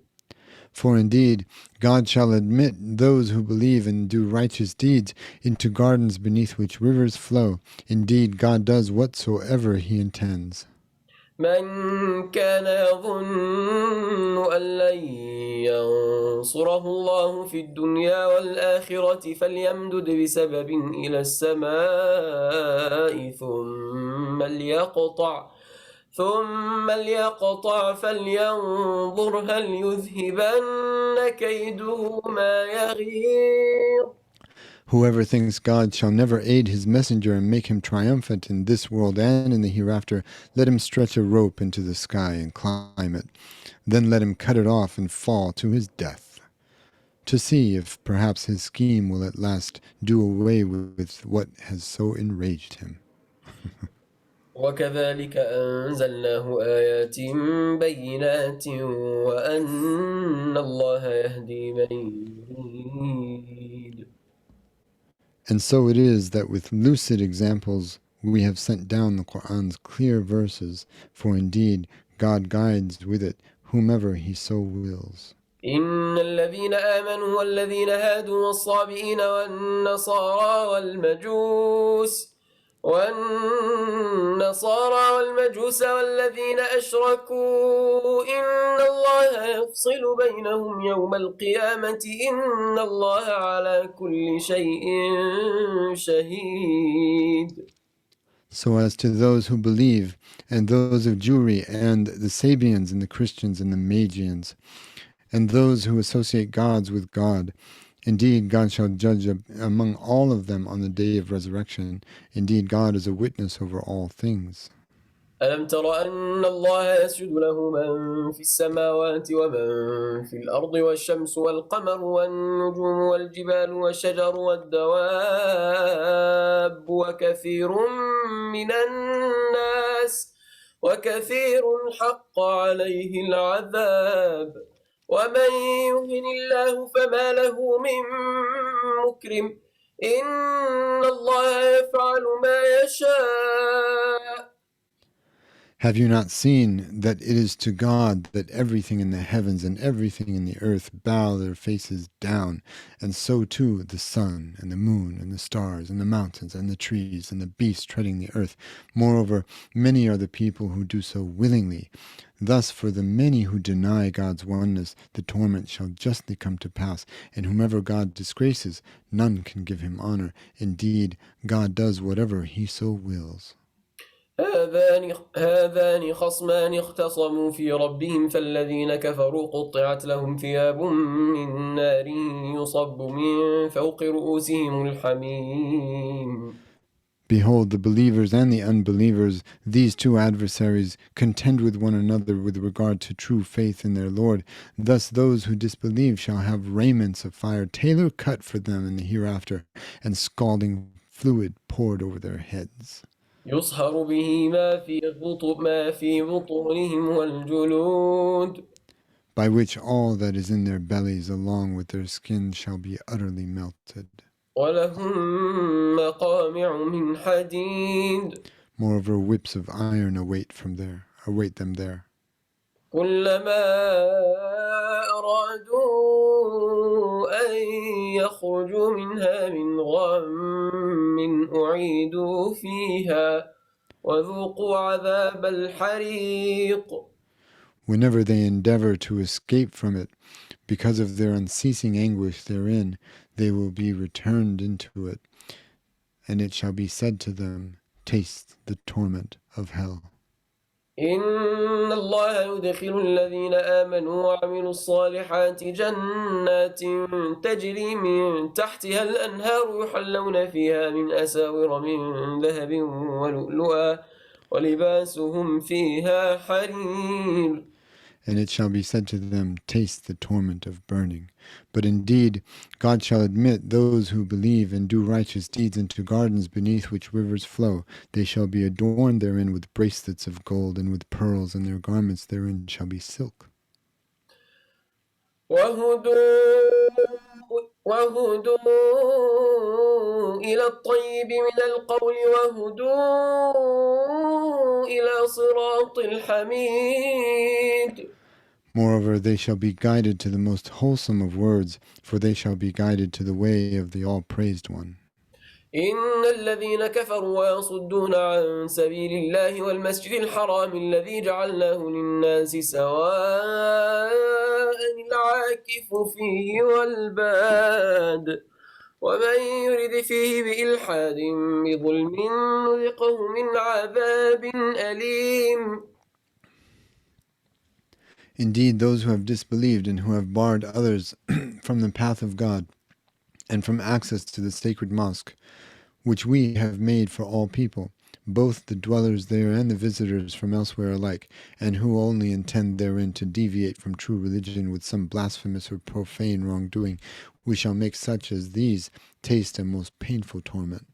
For indeed, God shall admit those who believe and do righteous deeds into gardens beneath which rivers flow. Indeed, God does whatsoever he intends. من كان يظن أن لن ينصره الله في الدنيا والآخرة فليمدد بسبب إلى السماء ثم ليقطع فلينظر هل يذهبن كيده ما يغيظ. Whoever thinks God shall never aid his messenger and make him triumphant in this world and in the hereafter, let him stretch a rope into the sky and climb it. Then let him cut it off and fall to his death, to see if perhaps his scheme will at last do away with what has so enraged him. وكذلك أنزلناه آيات بينات وأن الله يهدي من يريد. And so it is that with lucid examples we have sent down the Qur'an's clear verses, for indeed God guides with it whomever he so wills. إن الذين آمنوا والذين هادوا والصابئين والنصارى والمجوس والذين أشركوا إن الله يفصل بينهم يوم القيامة إن الله على كل شيء شهيد. So as to those who believe, and those of Jewry, and the Sabians, and the Christians, and the Magians, and those who associate gods with God, indeed God shall judge among all of them on the day of resurrection. Indeed God is a witness over all things. ألم تر أن الله يسجد له من في السماوات ومن في الأرض والشمس والقمر والنجوم والجبال والشجر والدواب وكثير حق عليه العذاب ومن يهن الله فما له من مكرم إن الله يفعل ما يشاء. Have you not seen that it is to God that everything in the heavens and everything in the earth bow their faces down, and so too the sun and the moon and the stars and the mountains and the trees and the beasts treading the earth? Moreover, many are the people who do so willingly. Thus for the many who deny God's oneness, the torment shall justly come to pass, and whomever God disgraces, none can give him honor. Indeed, God does whatever he so wills. هذان خصمان اختصموا في ربهم فالذين كفروا قطعت لهم ثياب من نار يصب من فوق رؤوسهم الحميم. Behold, the believers and the unbelievers, these two adversaries, contend with one another with regard to true faith in their Lord. Thus those who disbelieve shall have raiments of fire tailor-cut for them in the hereafter, and scalding fluid poured over their heads. يصهر به ما في بطونهم والجلود. By which all that is in their bellies along with their skin shall be utterly melted. ولهم مقامع من حديد. Moreover, whips of iron await them there. كلما أرادوا أن يخرجوا منها من غم أعيدوا فيها وذوقوا عذاب الحريق. Whenever they endeavor to escape from it, because of their unceasing anguish therein, they will be returned into it, and it shall be said to them, taste the torment of hell. إن الله يدخل الذين آمنوا وعملوا الصالحات جنات تجري من تحتها الأنهار يحلون فيها من أساور من ذهب ولؤلؤا ولباسهم فيها حرير. And it shall be said to them, taste the torment of burning. But indeed, God shall admit those who believe and do righteous deeds into gardens beneath which rivers flow. They shall be adorned therein with bracelets of gold and with pearls, and their garments therein shall be silk. وهدوا إلى الطيب من القول وهدوا إلى صراط الحميد. Moreover, they shall be guided to the most wholesome of words, for they shall be guided to the way of the all-praised one. إن الذين كفروا ويصدون عن سبيل الله والمسجد الحرام الذي جعلناه للناس سواء العاكف فيه والباد ومن يرد فيه بإلحاد بظلم نذقه من عذاب أليم. Indeed, those who have disbelieved and who have barred others from the path of God and from access to the sacred mosque, which we have made for all people, both the dwellers there and the visitors from elsewhere alike, and who only intend therein to deviate from true religion with some blasphemous or profane wrongdoing, we shall make such as these taste a most painful torment.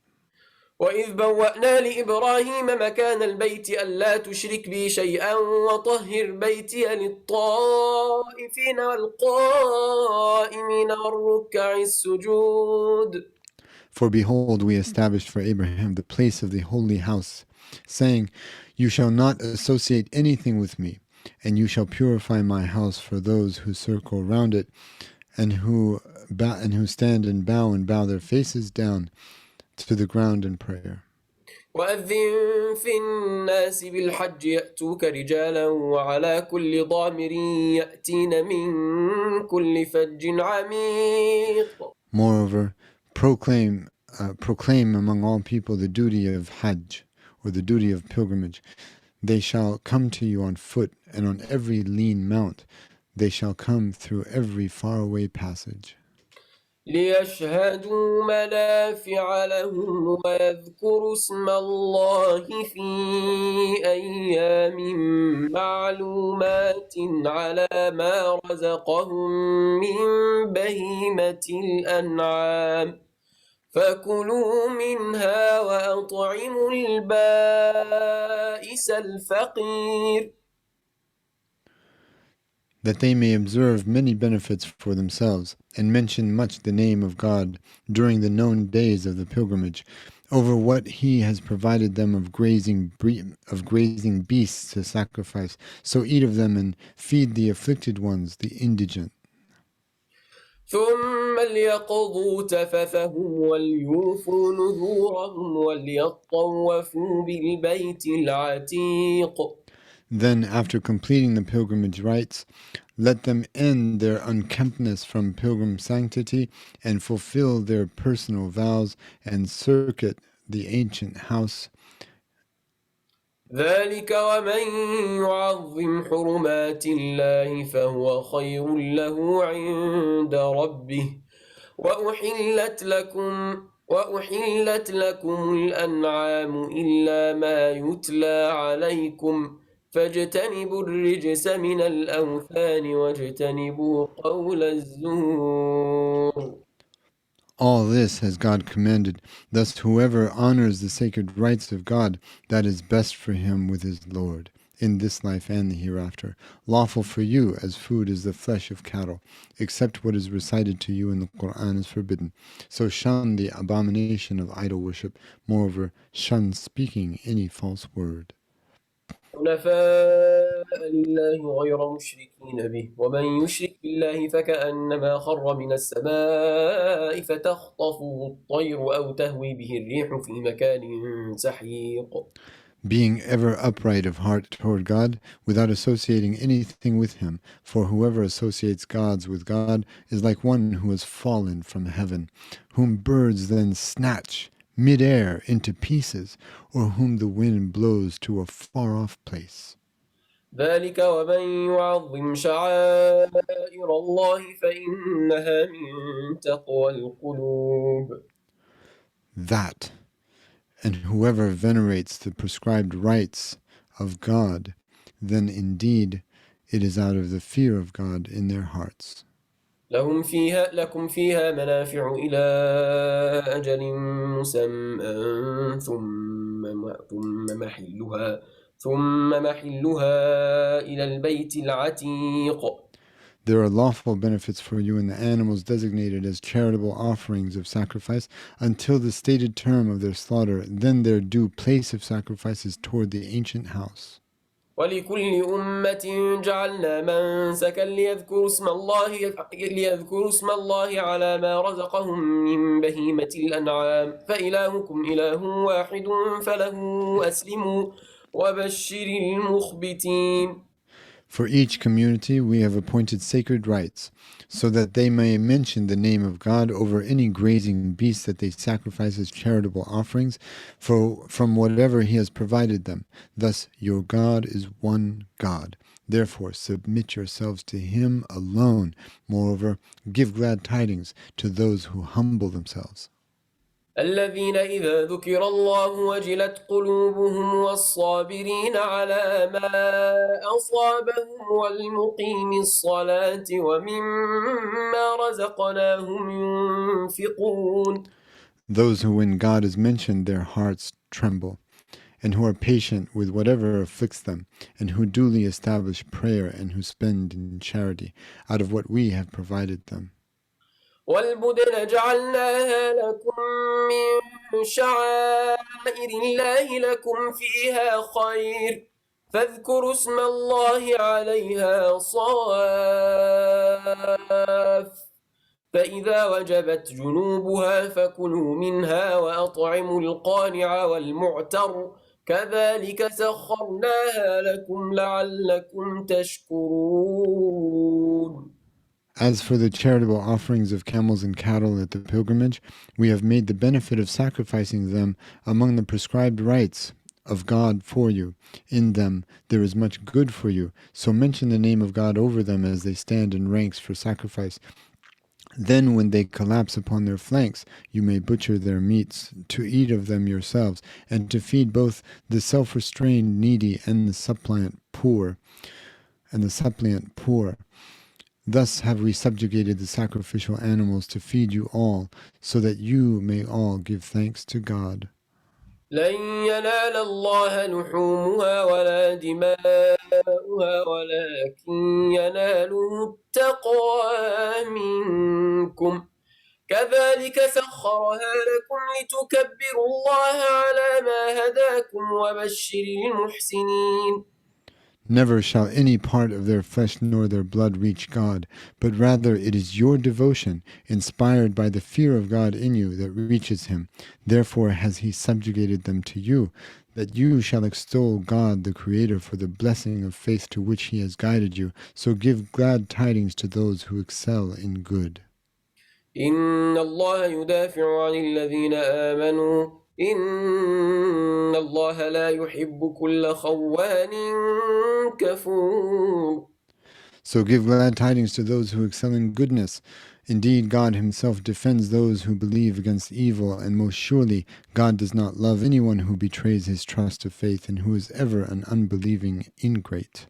وإذ بوأنا لإبراهيم مكان البيت ألا تشرك بي شيئا وطهر بيتي للطائفين والقائمين والركع السجود. For behold, we established for Abraham the place of the holy house, saying, You shall not associate anything with me, and you shall purify my house for those who circle round it, and who stand and bow their faces down to the ground in prayer. وأذن في الناس بالحج يأتوك رجالا وعلى كل ضامر يأتين من كل فج عميق. Moreover, proclaim among all people the duty of Hajj, or the duty of pilgrimage. They shall come to you on foot, and on every lean mount. They shall come through every faraway passage. ليشهدوا منافع لهم ويذكروا اسم الله في أيام معلومات على ما رزقهم من بهيمة الأنعام فكلوا منها وأطعموا البائس الفقير. That they may observe many benefits for themselves, and mention much the name of God during the known days of the pilgrimage, over what He has provided them of grazing beasts to sacrifice. So eat of them and feed the afflicted ones, the indigent. ثم ليقضوا تفثهم وليوفوا نذورهم وليطوفوا بالبيت العتيق. Then, after completing the pilgrimage rites, let them end their unkemptness from pilgrim sanctity and fulfill their personal vows and circuit the ancient house. ذلك ومن يعظم حرمات الله فهو خير له عند ربه وأحلت لكم الأنعام إلا ما يتلى عليكم فاجتنبوا الرجس من الأوثان واجتنبوا قول الزور. All this has God commanded. Thus whoever honors the sacred rites of God, that is best for him with his Lord, in this life and the hereafter. Lawful for you as food is the flesh of cattle, except what is recited to you in the Quran is forbidden. So shun the abomination of idol worship. Moreover, shun speaking any false word. حنفاء لله غير مشركين به ومن يشرك بالله فكأنما خر من السماء فتخطفه الطير أو تهوي به الريح في مكان سحيق. Being ever upright of heart toward God, without associating anything with Him, for whoever associates gods with God is like one who has fallen from heaven, whom birds then snatch mid-air into pieces, or whom the wind blows to a far-off place. ذلك ومن يعظم شعائر الله فإنها من تقوى القلوب. That, and whoever venerates the prescribed rites of God, then indeed it is out of the fear of God in their hearts. لكم فيها منافع إلى أجل مسمى ثم محلها إلى البيت العتيق. There are lawful benefits for you in the animals designated as charitable offerings of sacrifice until the stated term of their slaughter. Then their due place of sacrifice is toward the ancient house. ولكل أمة جعلنا منسكا ليذكروا اسم الله على ما رزقهم من بهيمة الأنعام فإلهكم إله واحد فله أسلموا وبشر المخبتين. For each community we have appointed sacred rites, so that they may mention the name of God over any grazing beast that they sacrifice as charitable offerings from whatever he has provided them. Thus your God is one God. Therefore submit yourselves to him alone. Moreover, give glad tidings to those who humble themselves. الذين إذا ذكر الله وجلت قلوبهم والصابرين على ما أصابهم والمقيم الصلاة ومما رزقناهم ينفقون. Those who, when God is mentioned, their hearts tremble, and who are patient with whatever afflicts them, and who duly establish prayer, and who spend in charity out of what we have provided them. والبدن جعلناها لكم من شعائر الله لكم فيها خير فاذكروا اسم الله عليها صواف فإذا وجبت جنوبها فكلوا منها وأطعموا القانع والمعتر كذلك سخرناها لكم لعلكم تشكرون. As for the charitable offerings of camels and cattle at the pilgrimage, we have made the benefit of sacrificing them among the prescribed rites of God for you. In them there is much good for you, so mention the name of God over them as they stand in ranks for sacrifice. Then when they collapse upon their flanks, you may butcher their meats, to eat of them yourselves, and to feed both the self-restrained needy and the suppliant poor. Thus have we subjugated the sacrificial animals to feed you all, so that you may all give thanks to God. لن ينال الله لحومها ولا دماؤها ولكن يناله التقوى منكم كذلك سخرها لكم لتكبروا الله على ما هداكم وبشر المحسنين. Never shall any part of their flesh nor their blood reach God, but rather it is your devotion, inspired by the fear of God in you, that reaches him. Therefore has he subjugated them to you, that you shall extol God the Creator for the blessing of faith to which he has guided you. So give glad tidings to those who excel in good. إن الله يدافع عن الذين آمنوا إن الله لا يحب كل خوان كفور. So give glad tidings to those who excel in goodness. Indeed, God himself defends those who believe against evil, and most surely God does not love anyone who betrays his trust of faith and who is ever an unbelieving ingrate.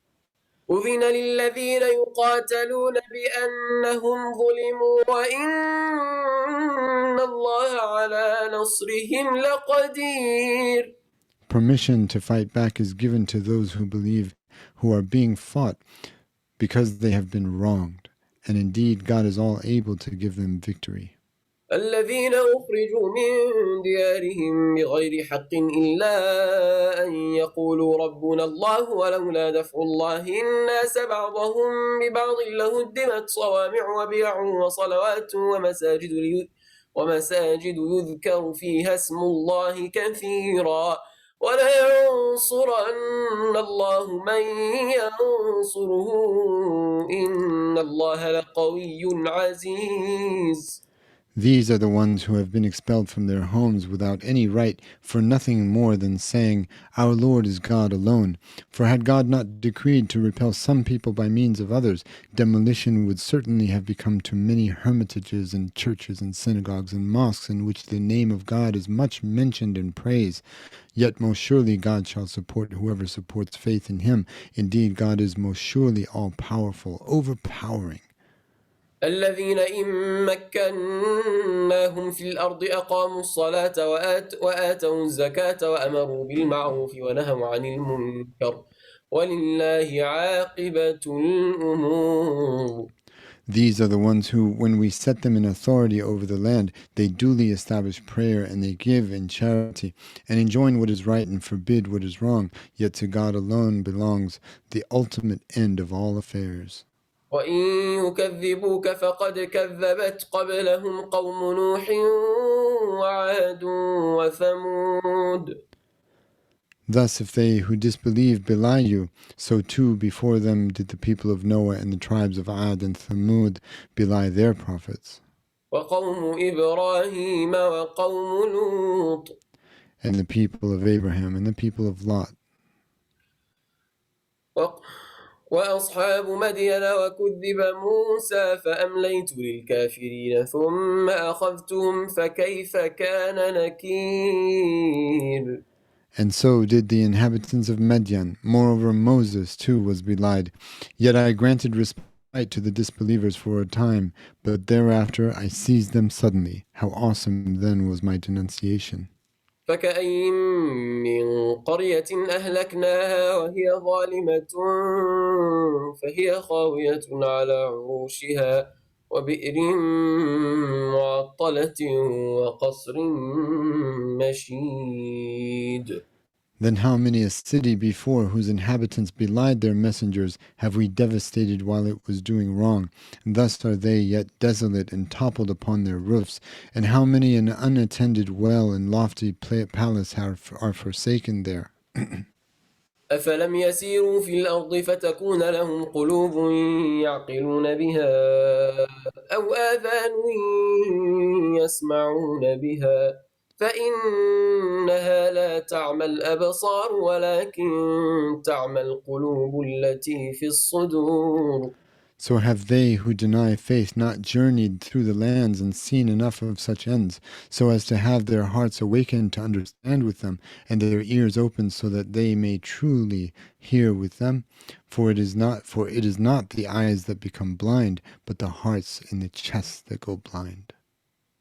أذن للذين يقاتلون بأنهم ظلموا وإن الله على نصرهم لقدير. Permission to fight back is given to those who believe, who are being fought because they have been wronged, and indeed God is all able to give them victory. الذين أخرجوا من ديارهم بغير حق إلا أن يقولوا ربنا الله ولولا دفع الله الناس بعضهم ببعض لهدمت صوامع وبيع وصلوات ومساجد يذكر فيها اسم الله كثيرا ولينصرن الله من ينصره إن الله لقوي عزيز. These are the ones who have been expelled from their homes without any right for nothing more than saying, Our Lord is God alone. For had God not decreed to repel some people by means of others, demolition would certainly have become to many hermitages and churches and synagogues and mosques in which the name of God is much mentioned and praised. Yet most surely God shall support whoever supports faith in him. Indeed, God is most surely all-powerful, overpowering. الذين إن مكناهم في الأرض أقاموا الصلاة وآتوا الزكاة وأمروا بالمعروف ونهوا عن المنكر ولله عاقبة الأمور. These are the ones who, when we set them in authority over the land, they duly establish prayer and they give in charity and enjoin what is right and forbid what is wrong. Yet to God alone belongs the ultimate end of all affairs. وإن يكذبوك فقد كذبت قبلهم قوم نوح وعاد وثمود. Thus, if they who disbelieve belie you, so too before them did the people of Noah and the tribes of Ad and Thamud belie their prophets. وقوم إبراهيم وقوم لوط. And the people of Abraham and the people of Lot. وأصحاب مدين وكذب موسى فأمليت للكافرين ثم أخذتهم فكيف كان نكير. And so did the inhabitants of Midian. Moreover, Moses too was belied. Yet I granted respite to the disbelievers for a time, but thereafter I seized them suddenly. How awesome then was my denunciation. فكأين من قرية أهلكناها وهي ظالمة فهي خاوية على عروشها وبئر معطلة وقصر مشيد. Then how many a city before whose inhabitants belied their messengers have we devastated while it was doing wrong, and thus are they yet desolate and toppled upon their roofs, and how many an unattended well and lofty palace are forsaken there. أفلم يسيروا في الأرض فتكون لهم قلوب يعقلون بها أو آذان يسمعون بها فإنها لا تعمى الأبصار ولكن تعمى القلوب التي في الصدور. So have they who deny faith not journeyed through the lands and seen enough of such ends, so as to have their hearts awakened to understand with them, and their ears opened so that they may truly hear with them? For it is not the eyes that become blind, but the hearts in the chest that go blind.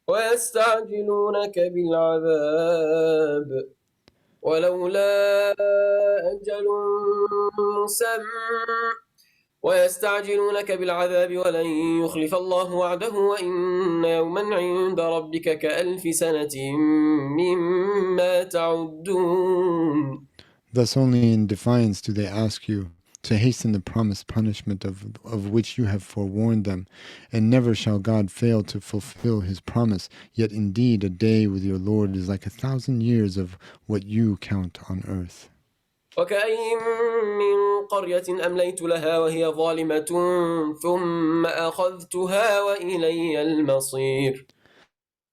ويستعجلونك بالعذاب ولولا أجل مسمى ويستعجلونك بالعذاب ولن يخلف الله وعده وإن يوما عند ربك كألف سنة مما تعدون. Thus only in defiance do they ask you to hasten the promised punishment of which you have forewarned them, and never shall God fail to fulfill his promise. Yet indeed a day with your Lord is like 1,000 years of what you count on earth. وكأين من قرية أمليت لها وهي ظالمة ثم أخذتها وإلي المصير.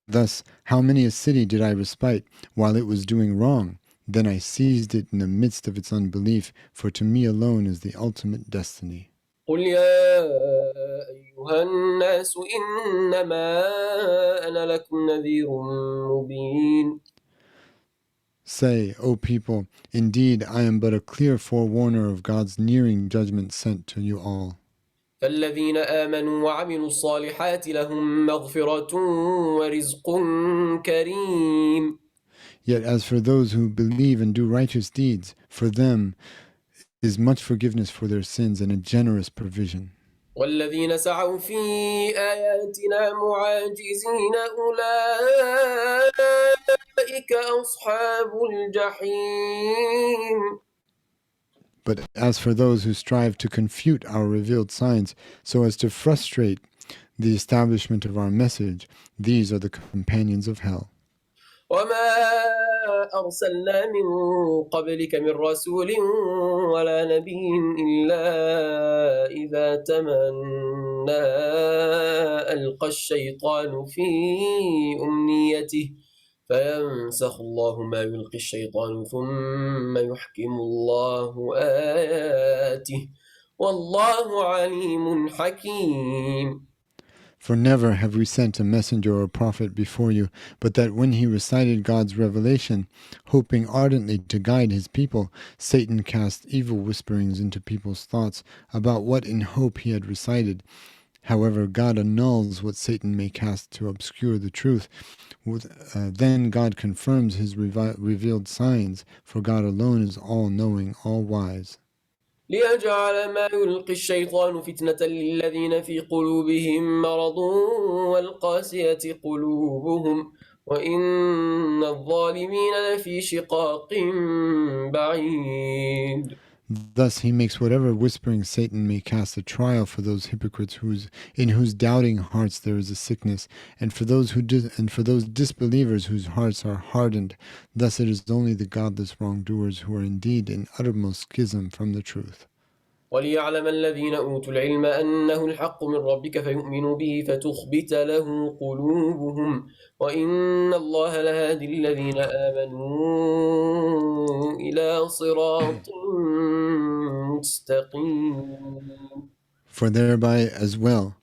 Thus, how many a city did I respite while it was doing wrong? Then I seized it in the midst of its unbelief, for to me alone is the ultimate destiny. قل يا أيها الناس إنما أنا لكم نذير مبين. Say, O people, indeed I am but a clear forewarner of God's nearing judgment sent to you all. فالذين آمنوا وعملوا الصالحات لهم مغفرة ورزق كريم. Yet as for those who believe and do righteous deeds, for them is much forgiveness for their sins and a generous provision. والذين سعوا في آياتنا معاجزين أولئك أصحاب الجحيم. But as for those who strive to confute our revealed signs so as to frustrate the establishment of our message, these are the companions of hell. وما أرسلنا من قبلك من رسول ولا نبي إلا إذا تمنى ألقى الشيطان في أمنيته فينسخ الله ما يلقي الشيطان ثم يحكم الله آياته والله عليم حكيم. For never have we sent a messenger or prophet before you, but that when he recited God's revelation, hoping ardently to guide his people, Satan cast evil whisperings into people's thoughts about what in hope he had recited. However, God annuls what Satan may cast to obscure the truth. Then God confirms his revealed signs, for God alone is all-knowing, all-wise. ليجعل ما يلقي الشيطان فتنة للذين في قلوبهم مرض والقاسية قلوبهم وإن الظالمين لفي شقاق بعيد. Thus he makes whatever whispering Satan may cast a trial for those hypocrites in whose doubting hearts there is a sickness, and for those disbelievers whose hearts are hardened. Thus it is only the godless wrongdoers who are indeed in uttermost schism from the truth. وليعلم الذين أوتوا العلم أنه الحق من ربك فيؤمنوا به فتخبت له قلوبهم وإن الله لهادي الذين آمنوا إلى صراط مستقيم. For thereby as well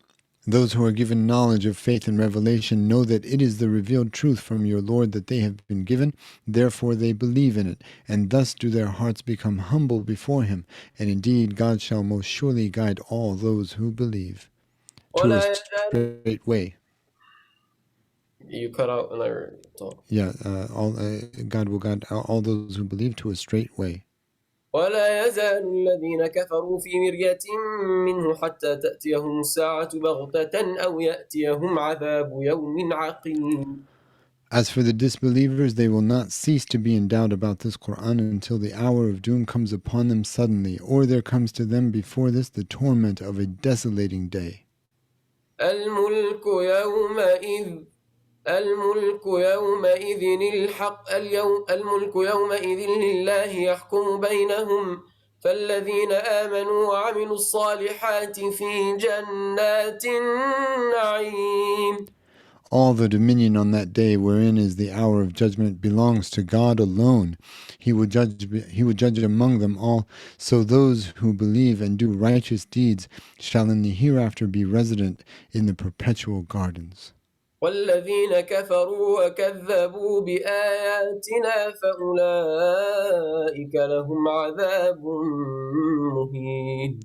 those who are given knowledge of faith and revelation know that it is the revealed truth from your Lord that they have been given, therefore they believe in it, and thus do their hearts become humble before him, and indeed God shall most surely guide all those who believe to a straight way. You cut out another talk. Yeah, God will guide all those who believe to a straight way. ولا يزال الذين كفروا في مرية منه حتى تأتيهم الساعة بغتة أو يأتيهم عذاب يوم عقيم. As for the disbelievers, they will not cease to be in doubt about this Quran until the hour of doom comes upon them suddenly, or there comes to them before this the torment of a desolating day. الملك يومئذ الملك يومئذ لله يحكم بينهم فالذين آمنوا وعملوا الصالحات في جنات النعيم. All the dominion on that day wherein is the hour of judgment belongs to God alone. He would judge among them all. So those who believe and do righteous deeds shall in the hereafter be resident in the perpetual gardens. والذين كفروا وكذبوا بآياتنا فأولئك لهم عذاب مهين.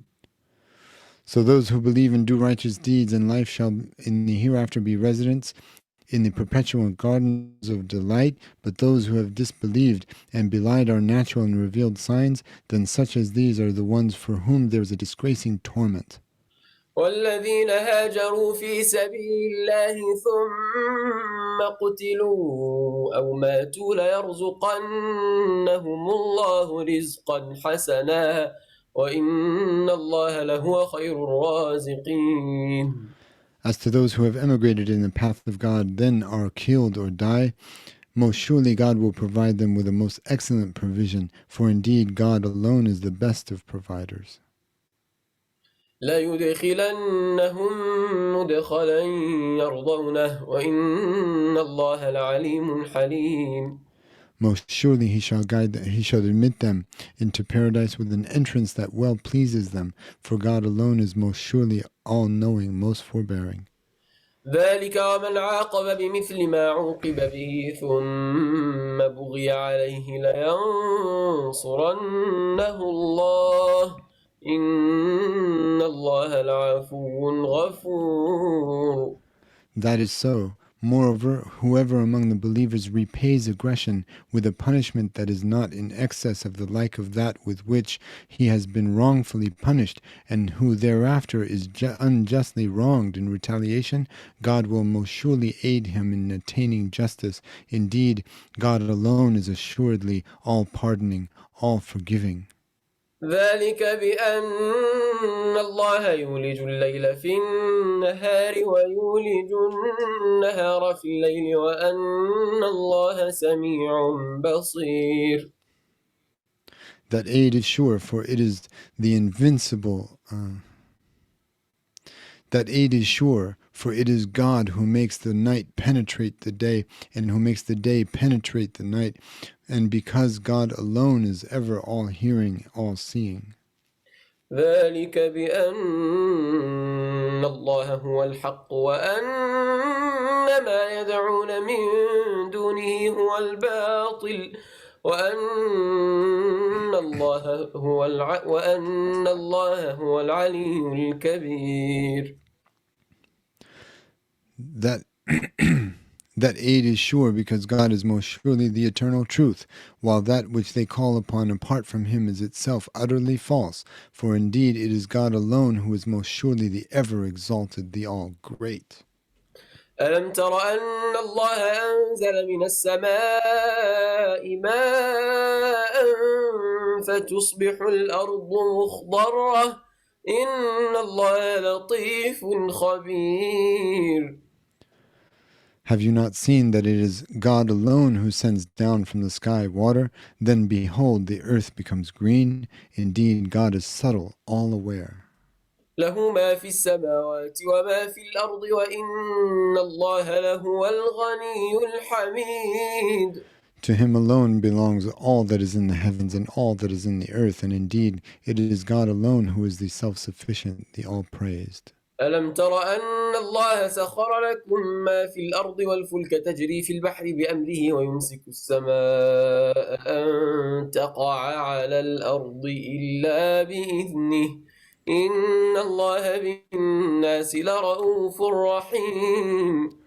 So those who believe and do righteous deeds in life shall in the hereafter be residents in the perpetual gardens of delight, but those who have disbelieved and belied our natural and revealed signs, then such as these are the ones for whom there is a disgracing torment. والذين هاجروا في سبيل الله ثم قتلوا أو ماتوا ليرزقنهم الله رزقا حسنا وإن الله لهو خير الرازقين. As to those who have emigrated in the path of God, then are killed or die, most surely God will provide them with a most excellent provision, for indeed God alone is the best of providers. ليدخلنهم مدخلا يرضونه وإن الله لعليم حليم. Most surely he shall admit them into paradise with an entrance that well pleases them, for God alone is most surely all-knowing, most forbearing. ذلك ومن عاقب بمثل ما عوقب به ثم بغي عليه لينصرنه الله إن الله لعفو غفور. That is so. Moreover, whoever among the believers repays aggression with a punishment that is not in excess of the like of that with which he has been wrongfully punished, and who thereafter is unjustly wronged in retaliation, God will most surely aid him in attaining justice. Indeed, God alone is assuredly all-pardoning, all-forgiving. ذلك بأن الله يولج الليل في النهار ويولج النهار في الليل وأن الله سميع بصير. That aid is sure, for it is the invincible. That aid is sure, for it is God who makes the night penetrate the day, and who makes the day penetrate the night, and because God alone is ever all-hearing, all-seeing. ذلك بأن الله هو الحق وأن ما يدعون من دونه هو الباطل وأن الله هو العلي الكبير. That that aid is sure because God is most surely the eternal truth, while that which they call upon apart from him is itself utterly false. For indeed it is God alone who is most surely the ever exalted, the all great. ألم تر أن الله أنزل من السماء ماء فتصبح الأرض مخضرة إن الله لطيف خبير. Have you not seen that it is God alone who sends down from the sky water? Then behold, the earth becomes green. Indeed, God is subtle, all aware. له ما في السماوات وما في الأرض وإن الله لهو الغني الحميد. To him alone belongs all that is in the heavens and all that is in the earth, and indeed it is God alone who is the self-sufficient, the all-praised. ألم تر أن الله سخر لكم ما في الأرض والفلك تجري في البحر بأمره ويمسك السماء أن تقع على الأرض إلا بإذنه إن الله بالناس لرؤوف رحيم.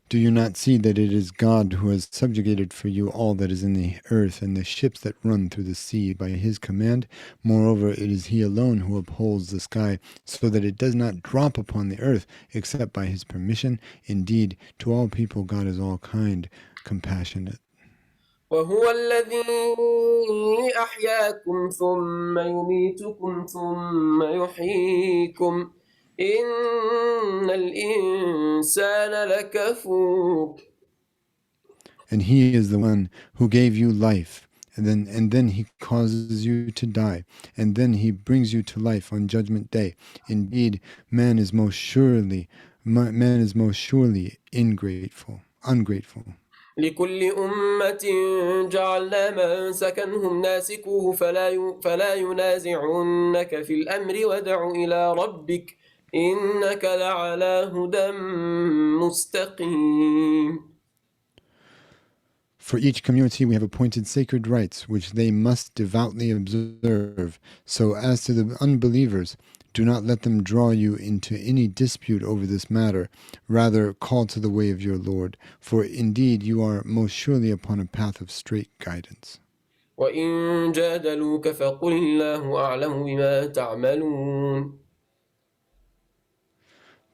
Do you not see that it is God who has subjugated for you all that is in the earth and the ships that run through the sea by his command? Moreover, it is he alone who upholds the sky so that it does not drop upon the earth except by his permission. Indeed, to all people God is all kind, compassionate. وهو الذي أحياكم ثم يميتكم ثم يحييكم إن الإنسان لكفور. And he is the one who gave you life, and then he causes you to die, and then he brings you to life on judgment day. Indeed, man is most surely ungrateful. لكل أمة جعلنا منسكا هم ناسكوه فلا ينازعنك في الأمر وادع إلى ربك إنك لعلى هدى مستقيم. For each community we have appointed sacred rites which they must devoutly observe. So as to the unbelievers, do not let them draw you into any dispute over this matter. Rather, call to the way of your Lord, for indeed you are most surely upon a path of straight guidance. وإن جادلوك فقل الله أعلم بما تعملون.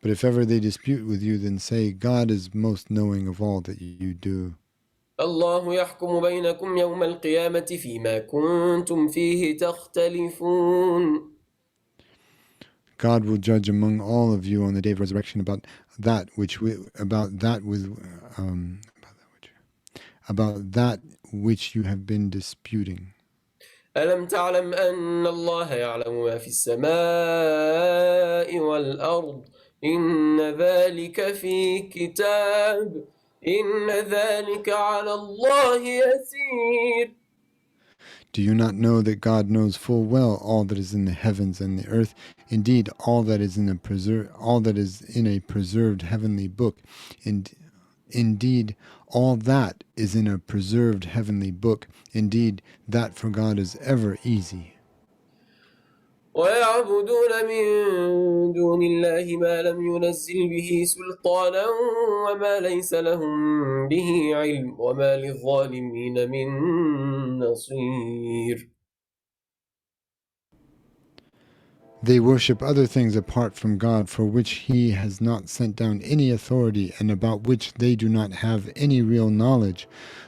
But if ever they dispute with you, then say, God is most knowing of all that you do. الله يحكم بينكم يوم القيامة فيما كنتم فيه تختلفون. God will judge among all of you on the day of resurrection about that which you have been disputing. ألم تعلم أن الله يعلم ما في السماء والأرض إن ذلك في كتاب إن ذلك على الله يسير. Do you not know that God knows full well all that is in the heavens and the earth? Indeed, all that is in a preserved heavenly book. Indeed, all that is in a preserved heavenly book. Indeed, that for God is ever easy. ويعبدون من دون الله ما لم ينزل به سلطانا وما ليس لهم به علم وما للظالمين من نصير. They worship other things apart from God for which he has not sent down any authority and about which they do not have any real knowledge.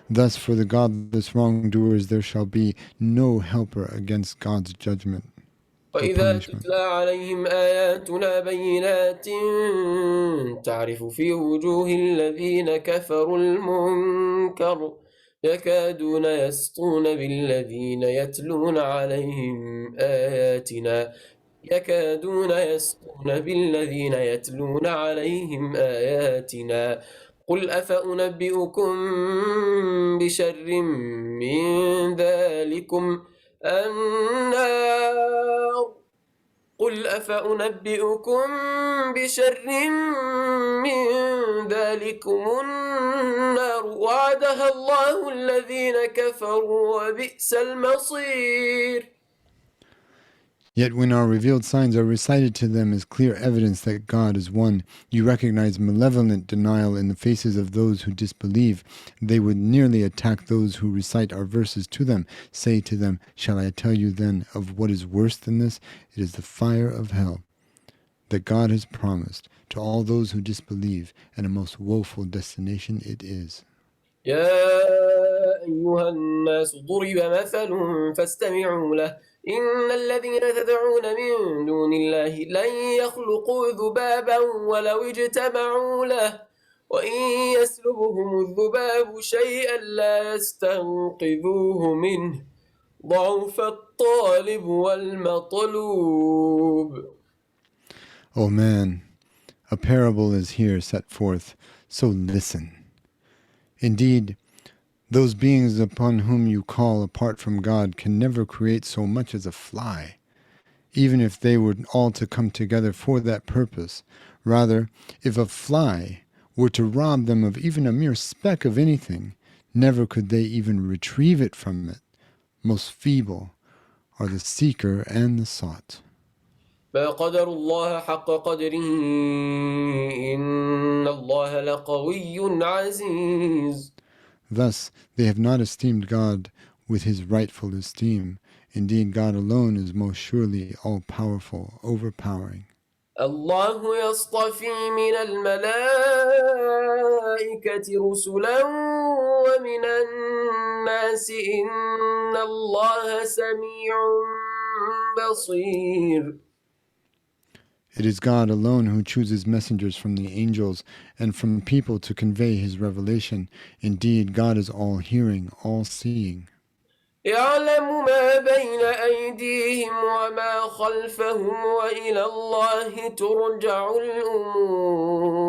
Thus for the godless wrongdoers there shall be no helper against God's judgment. وإذا تتلى عليهم آياتنا بينات تعرف في وجوه الذين كفروا المنكر يكادون يسطون بالذين يتلون عليهم آياتنا يكادون يسطون بالذين يتلون عليهم آياتنا قل أفأنبئكم بشر من ذلكم النار قل أفأنبئكم بشر من ذلكم النار وعدها الله الذين كفروا وبئس المصير. Yet when our revealed signs are recited to them as clear evidence that God is one, you recognize malevolent denial in the faces of those who disbelieve. They would nearly attack those who recite our verses to them. Say to them, shall I tell you then of what is worse than this? It is the fire of hell that God has promised to all those who disbelieve, and a most woeful destination it is. يا أيها الناس ضرب مثل فاستمعوا له إن الذين تدعون من دون الله لن يخلقوا ذبابا ولو اجتمعوا له وإن يسلبهم الذباب شيئا لا يستنقذوه منه ضعف الطالب والمطلوب. O man, a parable is here set forth, so listen. Indeed, those beings upon whom you call apart from God can never create so much as a fly, even if they were all to come together for that purpose. Rather, if a fly were to rob them of even a mere speck of anything, never could they even retrieve it from it. Most feeble are the seeker and the sought. ما قدر الله حق قدره إن الله لقوي عزيز. Thus, they have not esteemed God with his rightful esteem. Indeed, God alone is most surely all-powerful, overpowering. الله يصطفي من الملائكة رسلا ومن الناس إن الله سميع بصير. It is God alone who chooses messengers from the angels and from people to convey his revelation. Indeed, God is all-hearing, all-seeing. يعلم ما بين أيديهم وما خلفهم وإلى الله ترجع الأمور.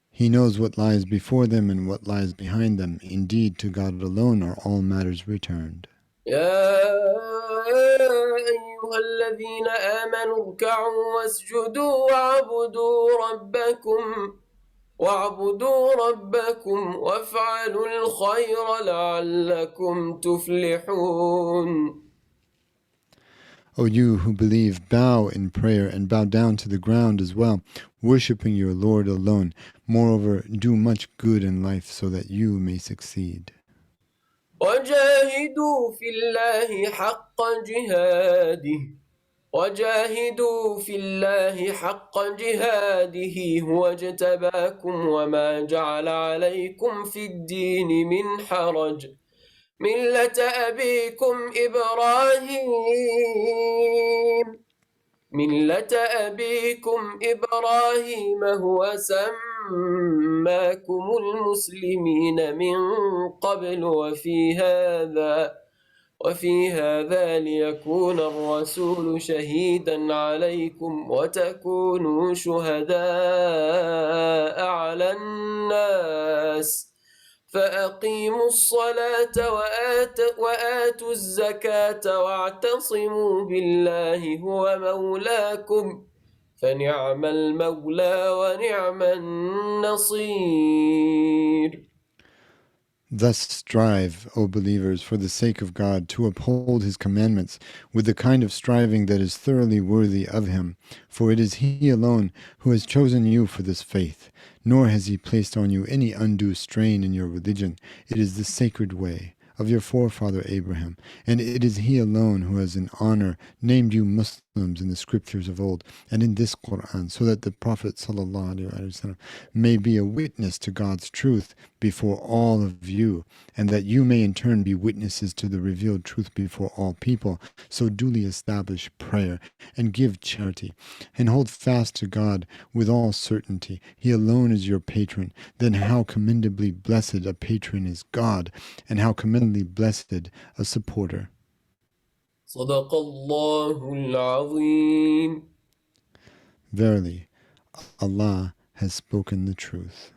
He knows what lies before them and what lies behind them. Indeed, to God alone are all matters returned. يا أيها الذين آمنوا اركعوا واسجدوا واعبدوا ربكم وافعلوا الخير لعلكم تفلحون. O you who believe, bow in prayer and bow down to the ground as well, worshipping your Lord alone. Moreover, do much good in life so that you may succeed. وجاهدوا في الله حق جهاده هو اجتباكم وما جعل عليكم في الدين من حرج ملة أبيكم إبراهيم هو سماكم المسلمين من قبل وفي هذا ليكون الرسول شهيدا عليكم وتكونوا شهداء على الناس فأقيموا الصلاة وآتوا الزكاة واعتصموا بالله هو مولاكم فنعم المولى ونعم النصير. Thus strive, O believers, for the sake of God, to uphold his commandments with the kind of striving that is thoroughly worthy of him. For it is he alone who has chosen you for this faith, nor has he placed on you any undue strain in your religion. It is the sacred way of your forefather Abraham, and it is he alone who has in honor named you Muslims in the scriptures of old and in this Quran, so that the Prophet ﷺ may be a witness to God's truth before all of you, and that you may in turn be witnesses to the revealed truth before all people. So duly establish prayer and give charity and hold fast to God with all certainty. He alone is your patron. Then how commendably blessed a patron is God, and how commendably blessed a supporter. صدق الله العظيم. Verily, Allah has spoken the truth.